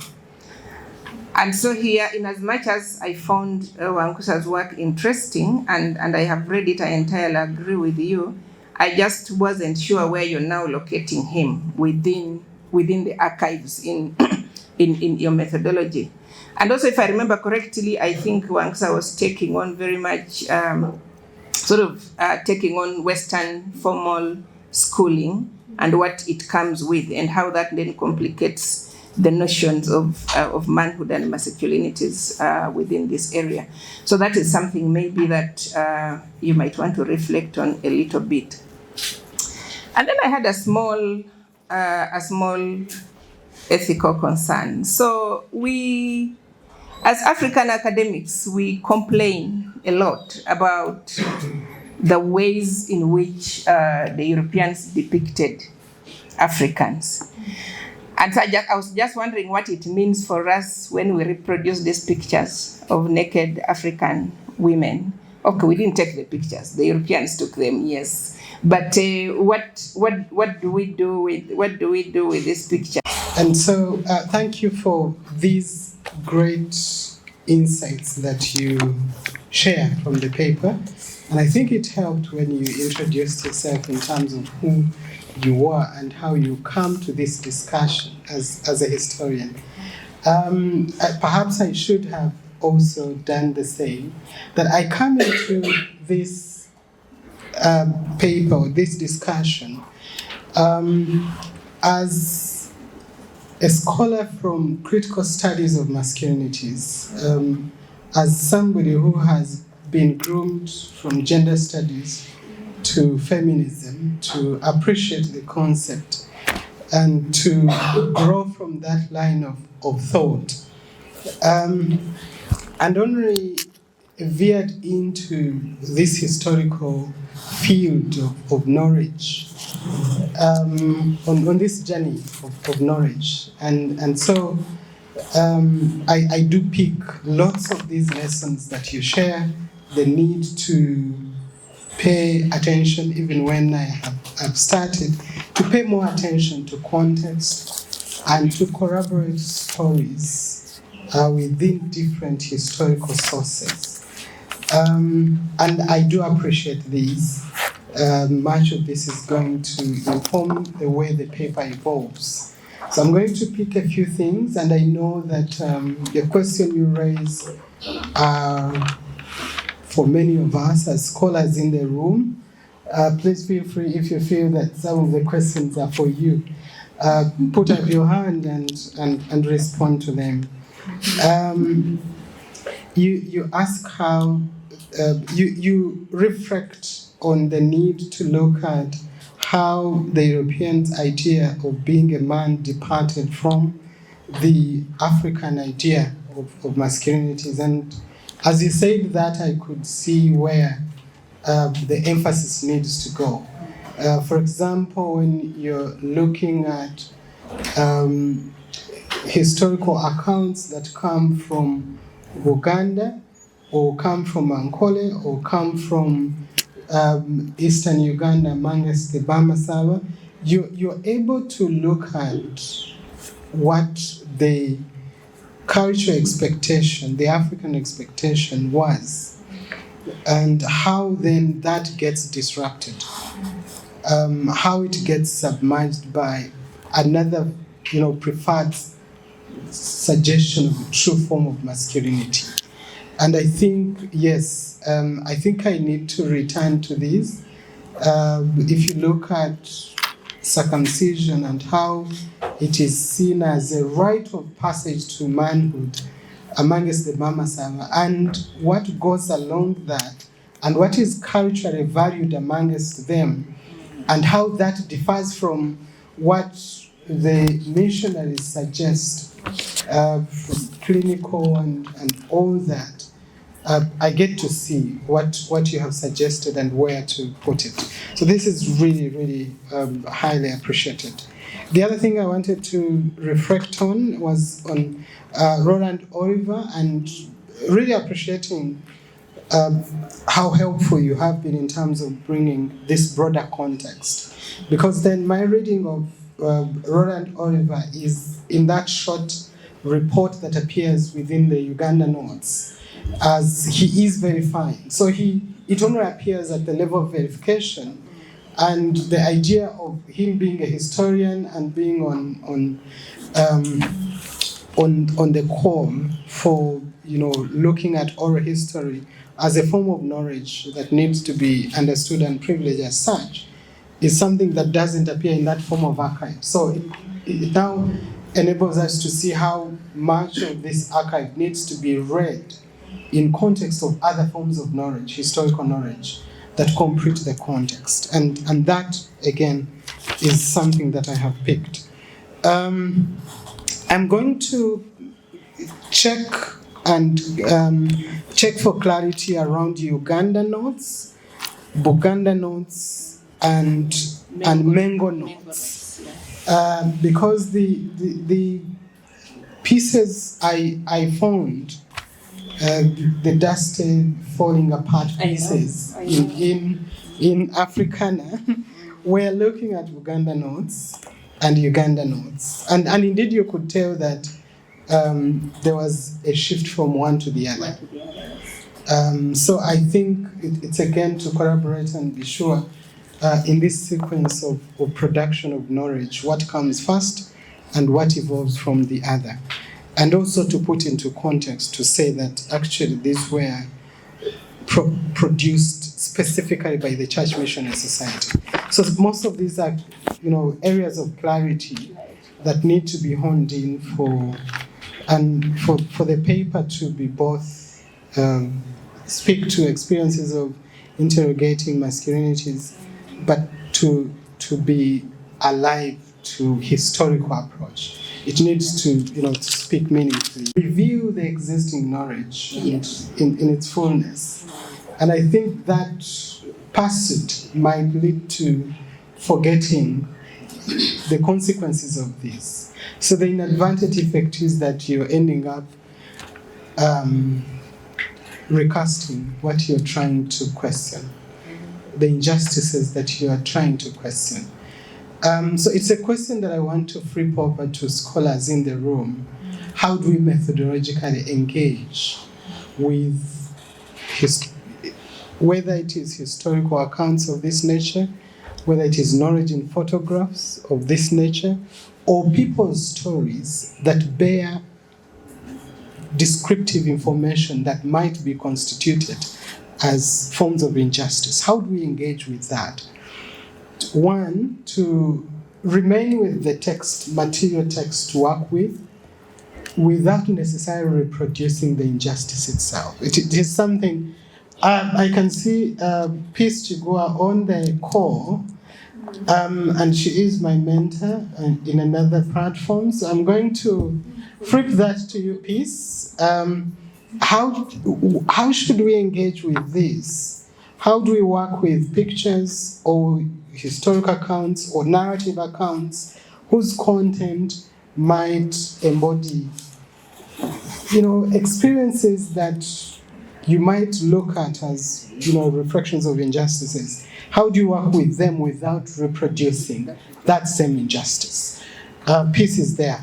And so here, in as much as I found Wangusa's work interesting, and I have read it, I entirely agree with you, I just wasn't sure where you're now locating him within the archives in your methodology. And also, if I remember correctly, I think Wangusa was taking on very much, taking on Western formal schooling and what it comes with, and how that then complicates the notions of manhood and masculinities within this area. So that is something maybe that you might want to reflect on a little bit. And then I had a small ethical concern. So we, as African academics, we complain a lot about the ways in which the Europeans depicted Africans. And so I was just wondering what it means for us when we reproduce these pictures of naked African women. Okay, we didn't take the pictures; the Europeans took them, yes. But what do we do with this picture? And so, thank you for these great insights that you share from the paper. And I think it helped when you introduced yourself in terms of who you are and how you come to this discussion as a historian. Perhaps I should have also done the same, that I come into this paper, this discussion, as a scholar from critical studies of masculinities, as somebody who has been groomed from gender studies to feminism, to appreciate the concept and to grow from that line of thought. And only veered into this historical field of knowledge, on this journey of knowledge. And so I do pick lots of these lessons that you share, the need to pay attention, even when I've started, to pay more attention to context and to corroborate stories within different historical sources. And I do appreciate these. Much of this is going to inform the way the paper evolves. So I'm going to pick a few things, and I know that the question you raise are for many of us as scholars in the room. Please feel free, if you feel that some of the questions are for you, put up your hand and respond to them. you ask how you reflect on the need to look at how the Europeans' idea of being a man departed from the African idea of masculinities. And as you said that, I could see where the emphasis needs to go. For example, when you're looking at historical accounts that come from Uganda, or come from Ankole, or come from eastern Uganda amongst the Bamasaba, you're able to look at what the cultural expectation, the African expectation was, and how then that gets disrupted, how it gets submerged by another, preferred suggestion of a true form of masculinity. And I think, yes, I think I need to return to this. If you look at circumcision and how it is seen as a rite of passage to manhood amongst the Bamasaba, and what goes along that, and what is culturally valued amongst them, and how that differs from what the missionaries suggest, from clinical and all that. I get to see what you have suggested and where to put it. So this is really, really highly appreciated. The other thing I wanted to reflect on was on Roland Oliver, and really appreciating how helpful you have been in terms of bringing this broader context. Because then my reading of Roland Oliver is in that short report that appears within the Uganda notes, as he is verifying. So it only appears at the level of verification, and the idea of him being a historian and being on the call for looking at oral history as a form of knowledge that needs to be understood and privileged as such is something that doesn't appear in that form of archive. So it now enables us to see how much of this archive needs to be read in context of other forms of knowledge, historical knowledge, that complete the context. And that, again, is something that I have picked. I'm going to check for clarity around Uganda notes, Buganda notes, and Mengo notes. Because the pieces I found, the dusted, falling apart pieces in Africana, we're looking at Uganda notes and Uganda notes. And indeed you could tell that there was a shift from one to the other. So I think it's again to collaborate and be sure in this sequence of production of knowledge, what comes first and what evolves from the other. And also to put into context to say that actually these were produced specifically by the Church Missionary Society. So most of these are, areas of clarity that need to be honed in for the paper to be both speak to experiences of interrogating masculinities, but to be alive to historical approach. It needs to, to speak meaningfully. Review the existing knowledge in its fullness. And I think that pursuit might lead to forgetting the consequences of this. So the inadvertent effect is that you're ending up recasting what you're trying to question, the injustices that you are trying to question. So it's a question that I want to flip over to scholars in the room. How do we methodologically engage with whether it is historical accounts of this nature, whether it is knowledge in photographs of this nature, or people's stories that bear descriptive information that might be constituted as forms of injustice? How do we engage with that? One, to remain with the text, material text to work with, without necessarily reproducing the injustice itself. It is something I can see Peace Chigua on the call, and she is my mentor in another platform. So I'm going to flip that to you, Peace. How should we engage with this? How do we work with pictures or historical accounts or narrative accounts whose content might embody, experiences that you might look at as, reflections of injustices? How do you work with them without reproducing that same injustice? Peace is there.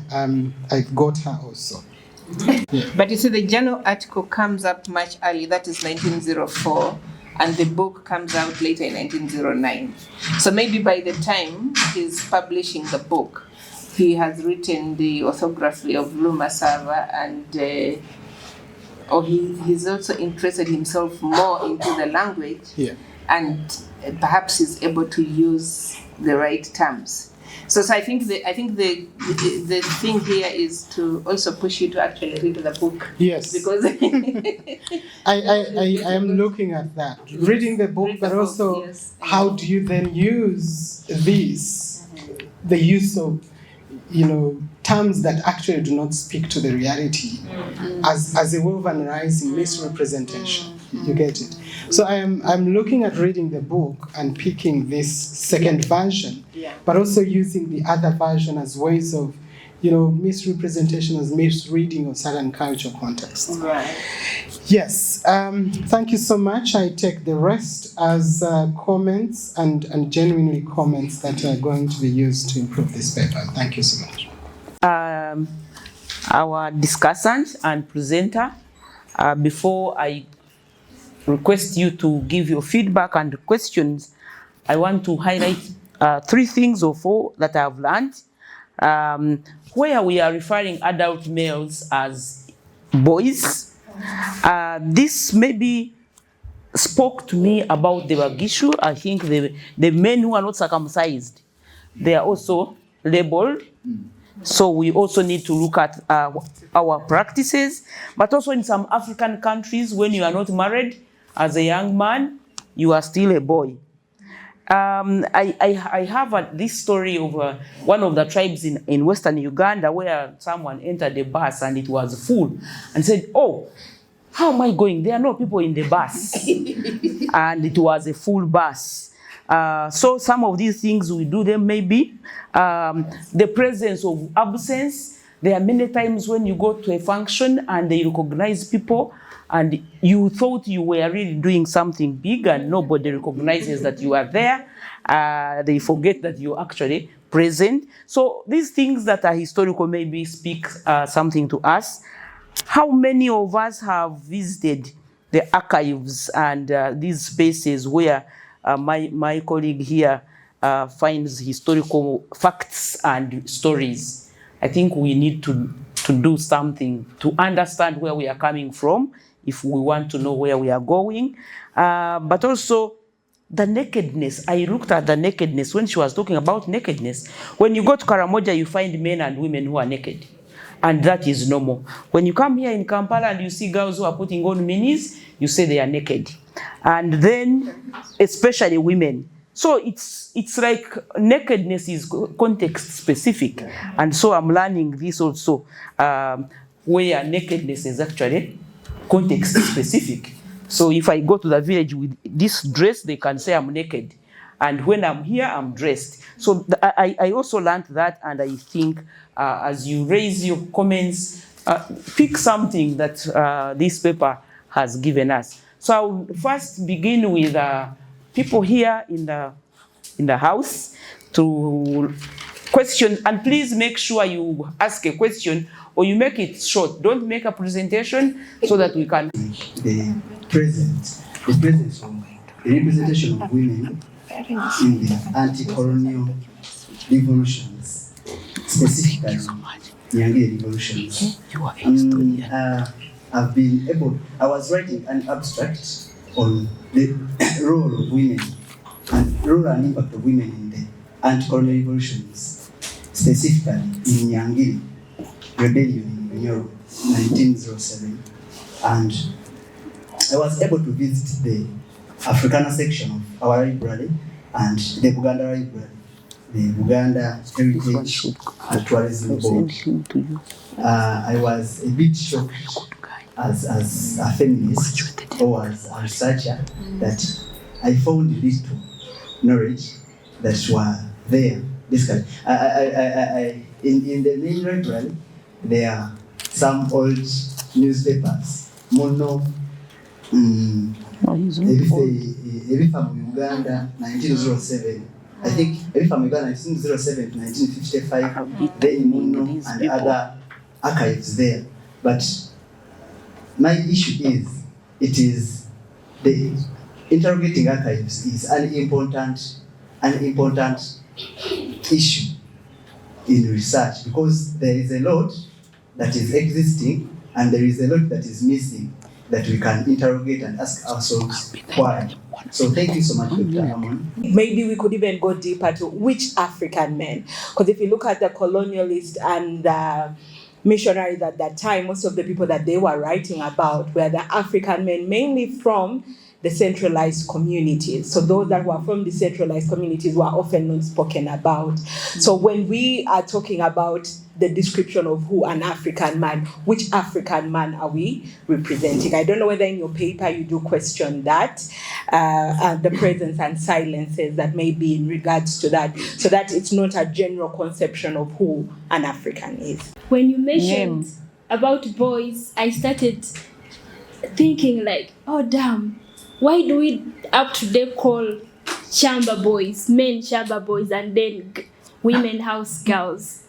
I've got her also. Yeah. But you see, the journal article comes up much early, that is 1904, and the book comes out later in 1909. So maybe by the time he's publishing the book, he has written the orthography of Luma Sava, and or he's also interested himself more into the language, and perhaps he's able to use the right terms. So I think the thing here is to also push you to actually read the book. Yes. Because I am looking at that. Reading the book, but also how do you then use this, the use of, terms that actually do not speak to the reality as a way of analyzing misrepresentation. You get it? So I'm looking at reading the book and picking this second version, but also using the other version as ways of, misrepresentation, as misreading of certain cultural contexts. Right. Yes. Thank you so much. I take the rest as comments and genuinely comments that are going to be used to improve this paper. Thank you so much. Our discussant and presenter, before I request you to give your feedback and questions, I want to highlight 3 things or 4 that I have learned. Where we are referring adult males as boys, this maybe spoke to me about the Wagishu. I think the men who are not circumcised, they are also labeled. So we also need to look at our practices, but also in some African countries, when you are not married as a young man, you are still a boy. I have this story of one of the tribes in Western Uganda where someone entered the bus and it was full and said, "Oh, how am I going? There are no people in the bus." And it was a full bus. So some of these things we do them maybe. The presence of absence. There are many times when you go to a function and they recognize people and you thought you were really doing something big and nobody recognizes that you are there. They forget that you're actually present. So these things that are historical maybe speak something to us. How many of us have visited the archives and these spaces where my colleague here finds historical facts and stories? I think we need to do something to understand where we are coming from if we want to know where we are going. But also the nakedness. I looked at the nakedness when she was talking about nakedness. When you go to Karamoja, you find men and women who are naked. And that is normal. When you come here in Kampala and you see girls who are putting on minis, you say they are naked. And then, especially women. So it's like nakedness is context specific. And so I'm learning this also, where nakedness is actually context specific. So if I go to the village with this dress, they can say I'm naked. And when I'm here, I'm dressed. So I also learned that, and I think as you raise your comments, pick something that this paper has given us. So I'll first begin with people here in the house to question, and please make sure you ask a question or you make it short. Don't make a presentation so that we can. The presence of the representation of women in the anti-colonial revolutions, specifically Nyangire revolutions. I've been able, I was writing an abstract on the role of women and role and impact of women in the anti-colonial revolutions, specifically in Nyangire rebellion in Bunyoro, 1907, and I was able to visit the Africana section of our library and the Uganda library, the Uganda Heritage and Tourism Board. I was a bit shocked as a feminist or as a researcher that I found little knowledge that were there. Basically, in the main library, there are some old newspapers. Mono, every from Uganda, 1907. I think every from Uganda, 1907 to 1955. Then Mono and other archives there. But my issue is, it is the interrogating archives is an important issue in research, because there is a lot that is existing and there is a lot that is missing that we can interrogate and ask ourselves why. So thank you so much, Dr. Amon. Maybe we could even go deeper to which African men, because if you look at the colonialist and the missionaries at that time, most of the people that they were writing about were the African men, mainly from the centralized communities. So those that were from the centralized communities were often not spoken about. So when we are talking about the description of who an African man, which African man are we representing? I don't know whether in your paper you do question that, the presence and silences that may be in regards to that, so that it's not a general conception of who an African is. When you mentioned about boys, I started thinking like, oh damn, why do we up to date call Shamba boys, men Shamba boys, and then women house girls?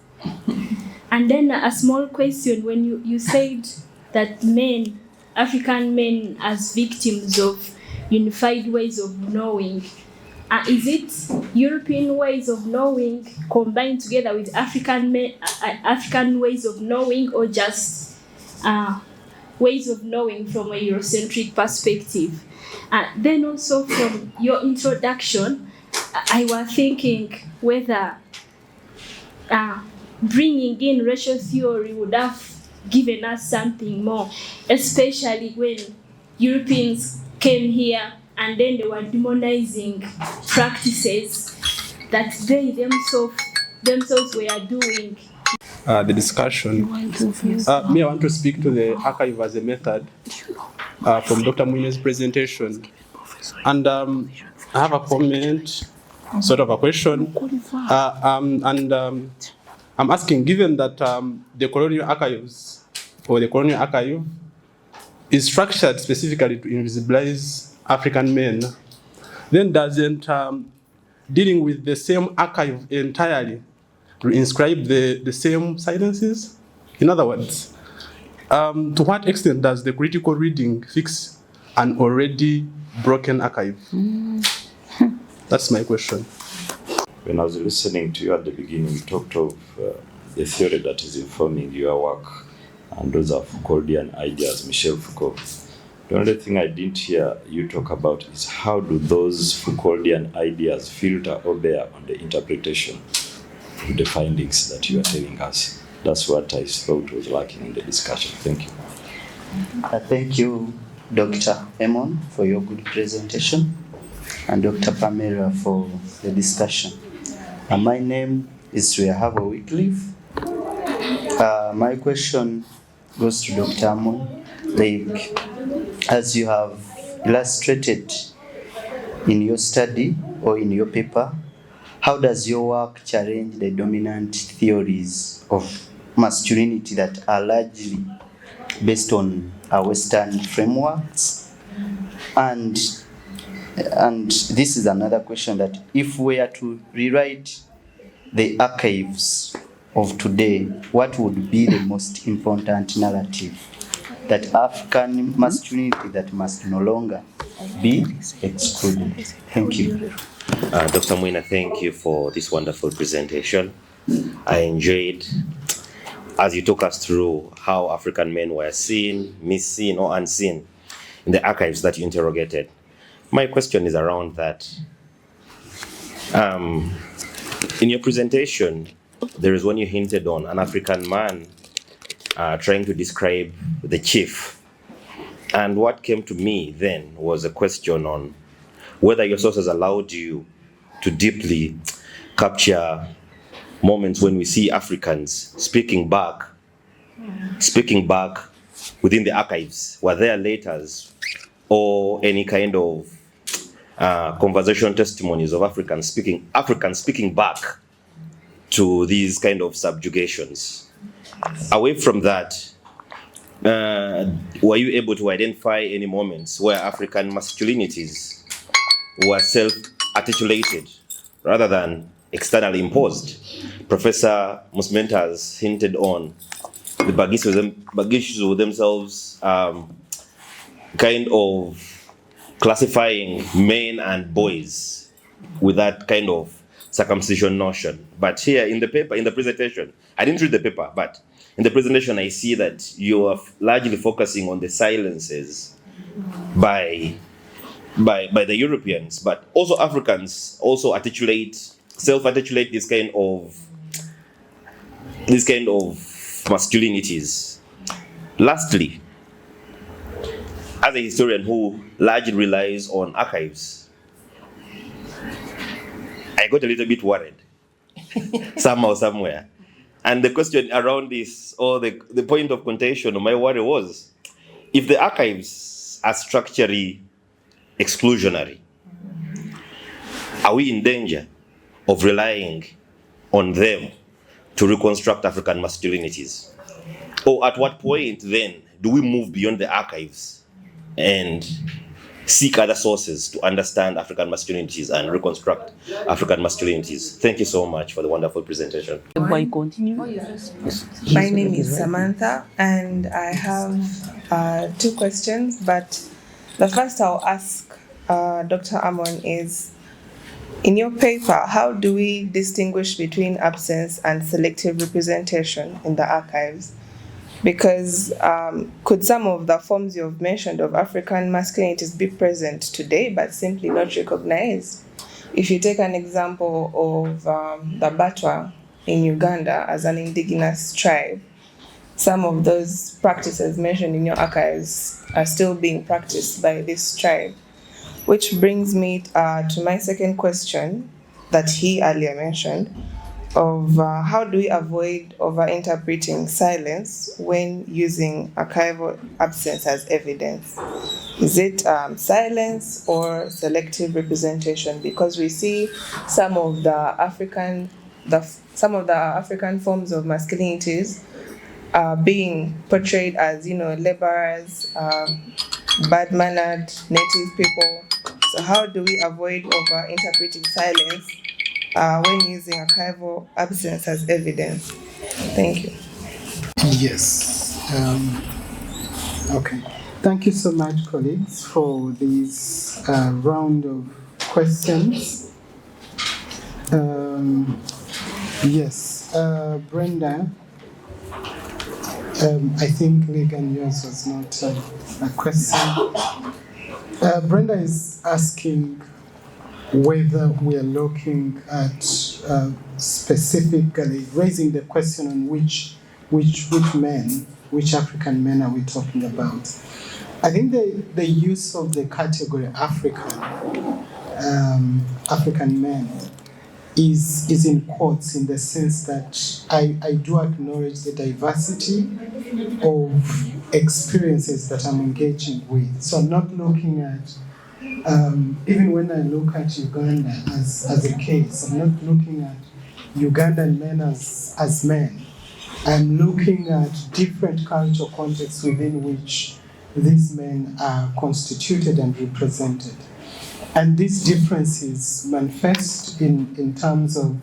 And then a small question, when you said that men, African men as victims of unified ways of knowing, is it European ways of knowing combined together with African ways of knowing, or just ways of knowing from a Eurocentric perspective? Then also from your introduction, I was thinking whether bringing in racial theory would have given us something more, especially when Europeans came here and then they were demonizing practices that they themselves were doing. The discussion. Me, I want to speak to the archive as a method from Dr. Mwine's presentation. And I have a comment, sort of a question. I'm asking, given that the Colonial Archives, or the Colonial Archive, is structured specifically to invisibilize African men, then doesn't dealing with the same archive entirely to inscribe the same silences? In other words, to what extent does the critical reading fix an already broken archive? That's my question. When I was listening to you at the beginning, you talked of the theory that is informing your work, and those are Foucauldian ideas, Michel Foucault. The only thing I didn't hear you talk about is how do those Foucauldian ideas filter or bear on the interpretation of the findings that you are telling us. That's what I thought was lacking in the discussion. Thank you. Thank you, Dr. Emon, for your good presentation, and Dr. Pamela for the discussion. My name is Rehava Wycliffe. My question goes to Dr. Amon. Like, as you have illustrated in your study or in your paper, how does your work challenge the dominant theories of masculinity that are largely based on our Western frameworks? And this is another question, that if we are to rewrite the archives of today, what would be the most important narrative? That African masculinity that must no longer be excluded. Thank you. Dr. Mwina, thank you for this wonderful presentation. I enjoyed as you took us through how African men were seen, missing, or unseen in the archives that you interrogated. My question is around that. In your presentation, there is one you hinted on, an African man trying to describe the chief. And what came to me then was a question on whether your sources allowed you to deeply capture moments when we see Africans speaking back within the archives, were there letters or any kind of conversation testimonies of Africans speaking back to these kind of subjugations? Away from that, were you able to identify any moments where African masculinities were self-articulated rather than externally imposed? Professor Musmenta has hinted on the Bagishu themselves kind of classifying men and boys with that kind of circumcision notion. But here in the paper, in the presentation, I didn't read the paper, but in the presentation I see that you are largely focusing on the silences by the Europeans, but also Africans also self-articulate this kind of masculinities. Lastly, as a historian who largely relies on archives, I got a little bit worried somehow, somewhere. And the question around this, or the point of contention of my worry was, if the archives are structurally exclusionary, are we in danger of relying on them to reconstruct African masculinities? Or at what point then do we move beyond the archives and seek other sources to understand African masculinities and reconstruct African masculinities? Thank you so much for the wonderful presentation. Why continue? My name is Samantha, and I have 2 questions, but the first I'll ask Dr. Amon is, in your paper, how do we distinguish between absence and selective representation in the archives? Because could some of the forms you've mentioned of African masculinities be present today but simply not recognized? If you take an example of the Batwa in Uganda as an indigenous tribe, some of those practices mentioned in your archives are still being practiced by this tribe. Which brings me to my second question that he earlier mentioned, of how do we avoid over-interpreting silence when using archival absence as evidence? Is it silence or selective representation? Because we see some of the African forms of masculinities being portrayed as, laborers, bad-mannered native people. So how do we avoid over-interpreting silence when using archival absence as evidence? Thank you. Yes. Okay. Thank you so much, colleagues, for this round of questions. Yes, Brenda, I think Megan, yours was not a question. Brenda is asking whether we are looking at specifically raising the question on which African men are we talking about. I think the use of the category African men is in quotes, in the sense that I do acknowledge the diversity of experiences that I'm engaging with. So I'm not looking at, even when I look at Uganda as a case, I'm not looking at Ugandan men as men. I'm looking at different cultural contexts within which these men are constituted and represented. And these differences manifest in terms of,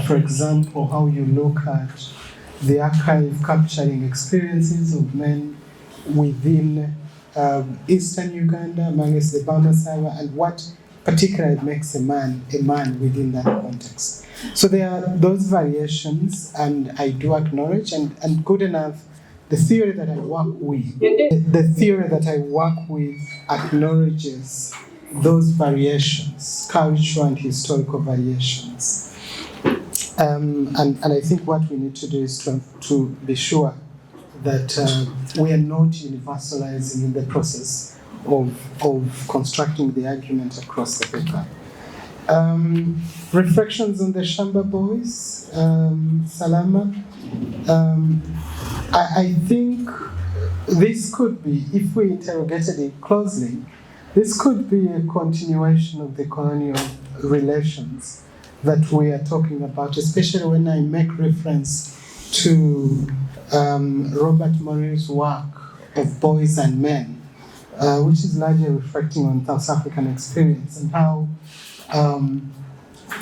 for example, how you look at the archive capturing experiences of men within eastern Uganda, amongst the Bama-Sava, and what particularly makes a man within that context. So there are those variations, and I do acknowledge, and good enough, the theory that I work with acknowledges those variations, cultural and historical variations. And I think what we need to do is to be sure that we are not universalizing in the process of constructing the argument across the paper. Reflections on the Shamba Boys, Salama. I think this could be, if we interrogated it closely, this could be a continuation of the colonial relations that we are talking about, especially when I make reference to Robert Murray's work of Boys and Men, which is largely reflecting on South African experience and how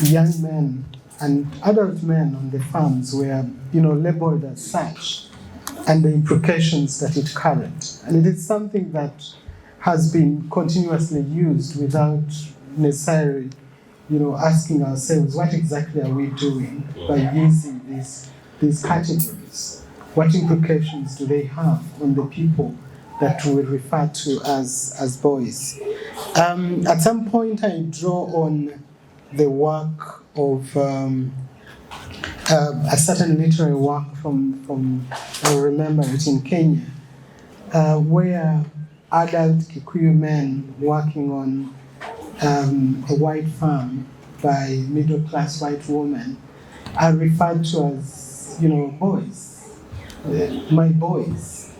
young men and adult men on the farms were, labeled as such, and the implications that it carried. And it is something that has been continuously used without necessarily, asking ourselves, what exactly are we doing by using these categories? What implications do they have on the people that we refer to as boys? At some point, I draw on the work of a certain literary work from I remember it in Kenya, where adult Kikuyu men working on a white farm by middle-class white women are referred to as, boys, my boys.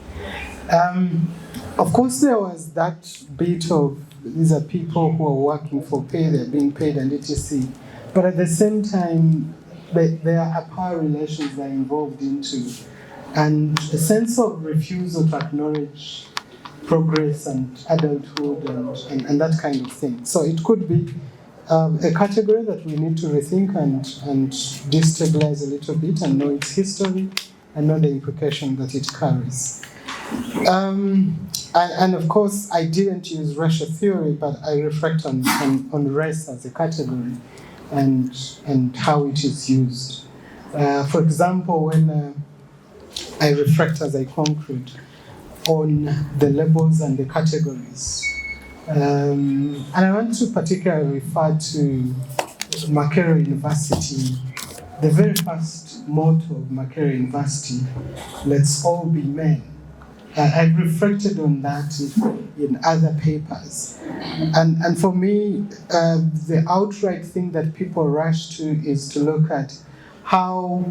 Of course, there was that bit of these are people who are working for pay, they're being paid and etc. But at the same time, there are power relations that are involved into, and a sense of refusal to acknowledge progress and adulthood and that kind of thing. So it could be a category that we need to rethink and destabilize a little bit and know its history and know the implication that it carries. And of course, I didn't use racial theory, but I reflect on race as a category and how it is used. For example, when I reflect as I conclude on the labels and the categories. And I want to particularly refer to Makerere University, the very first motto of Makerere University, let's all be men. I've reflected on that in other papers. And for me, the outright thing that people rush to is to look at how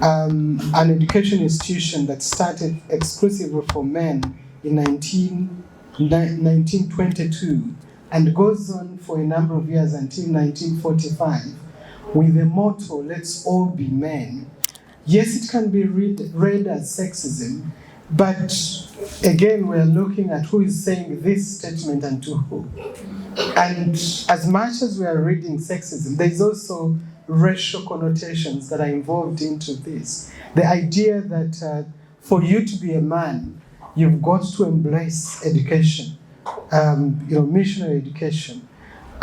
an education institution that started exclusively for men in 1922 and goes on for a number of years until 1945 with the motto, let's all be men. Yes, it can be read as sexism, but again, we're looking at who is saying this statement and to who. And as much as we are reading sexism, there's also racial connotations that are involved into this. The idea that for you to be a man, you've got to embrace education, missionary education,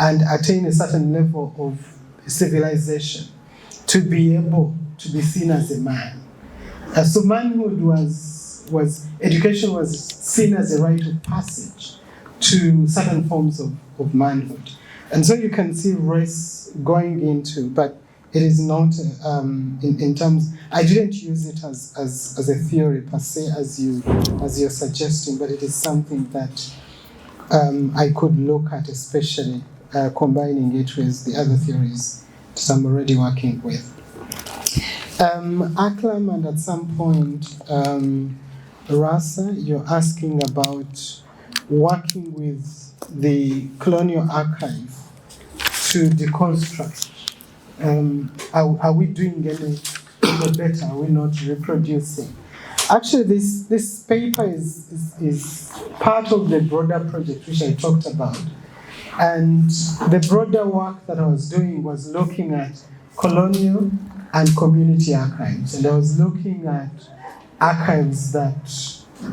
and attain a certain level of civilization to be able to be seen as a man. So manhood education was seen as a rite of passage to certain forms of manhood. And so you can see race going into, but it is not in terms, I didn't use it as a theory per se as you're suggesting, but it is something that I could look at, especially combining it with the other theories that I'm already working with. Aklam, and at some point, Rasa, you're asking about working with the Colonial Archive to deconstruct. Are we doing any better? Are we not reproducing? Actually, this paper is part of the broader project which I talked about. And the broader work that I was doing was looking at colonial and community archives. And I was looking at archives that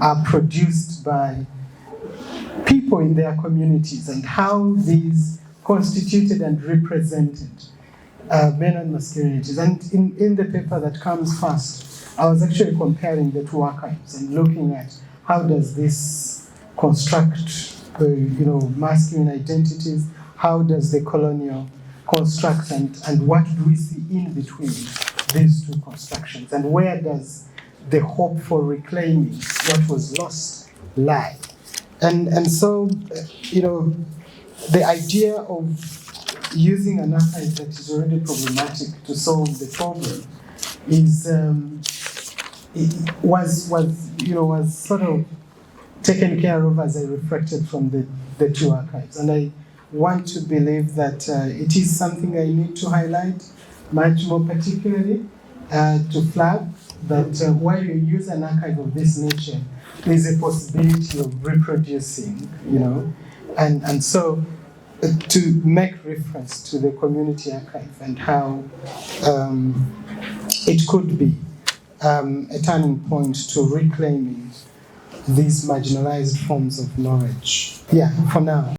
are produced by people in their communities and how these constituted and represented men and masculinities. And in the paper that comes first, I was actually comparing the two archives and looking at how does this construct masculine identities, how does the colonial construct, and what do we see in between these two constructions, and where does the hope for reclaiming what was lost lie. And so, the idea of using an archive that is already problematic to solve the problem is was sort of taken care of as I reflected from the two archives. And I want to believe that it is something I need to highlight much more particularly, to flag that while you use an archive of this nature, there's a possibility of reproducing, and so to make reference to the community archive and how it could be a turning point to reclaiming these marginalized forms of knowledge. Yeah, for now.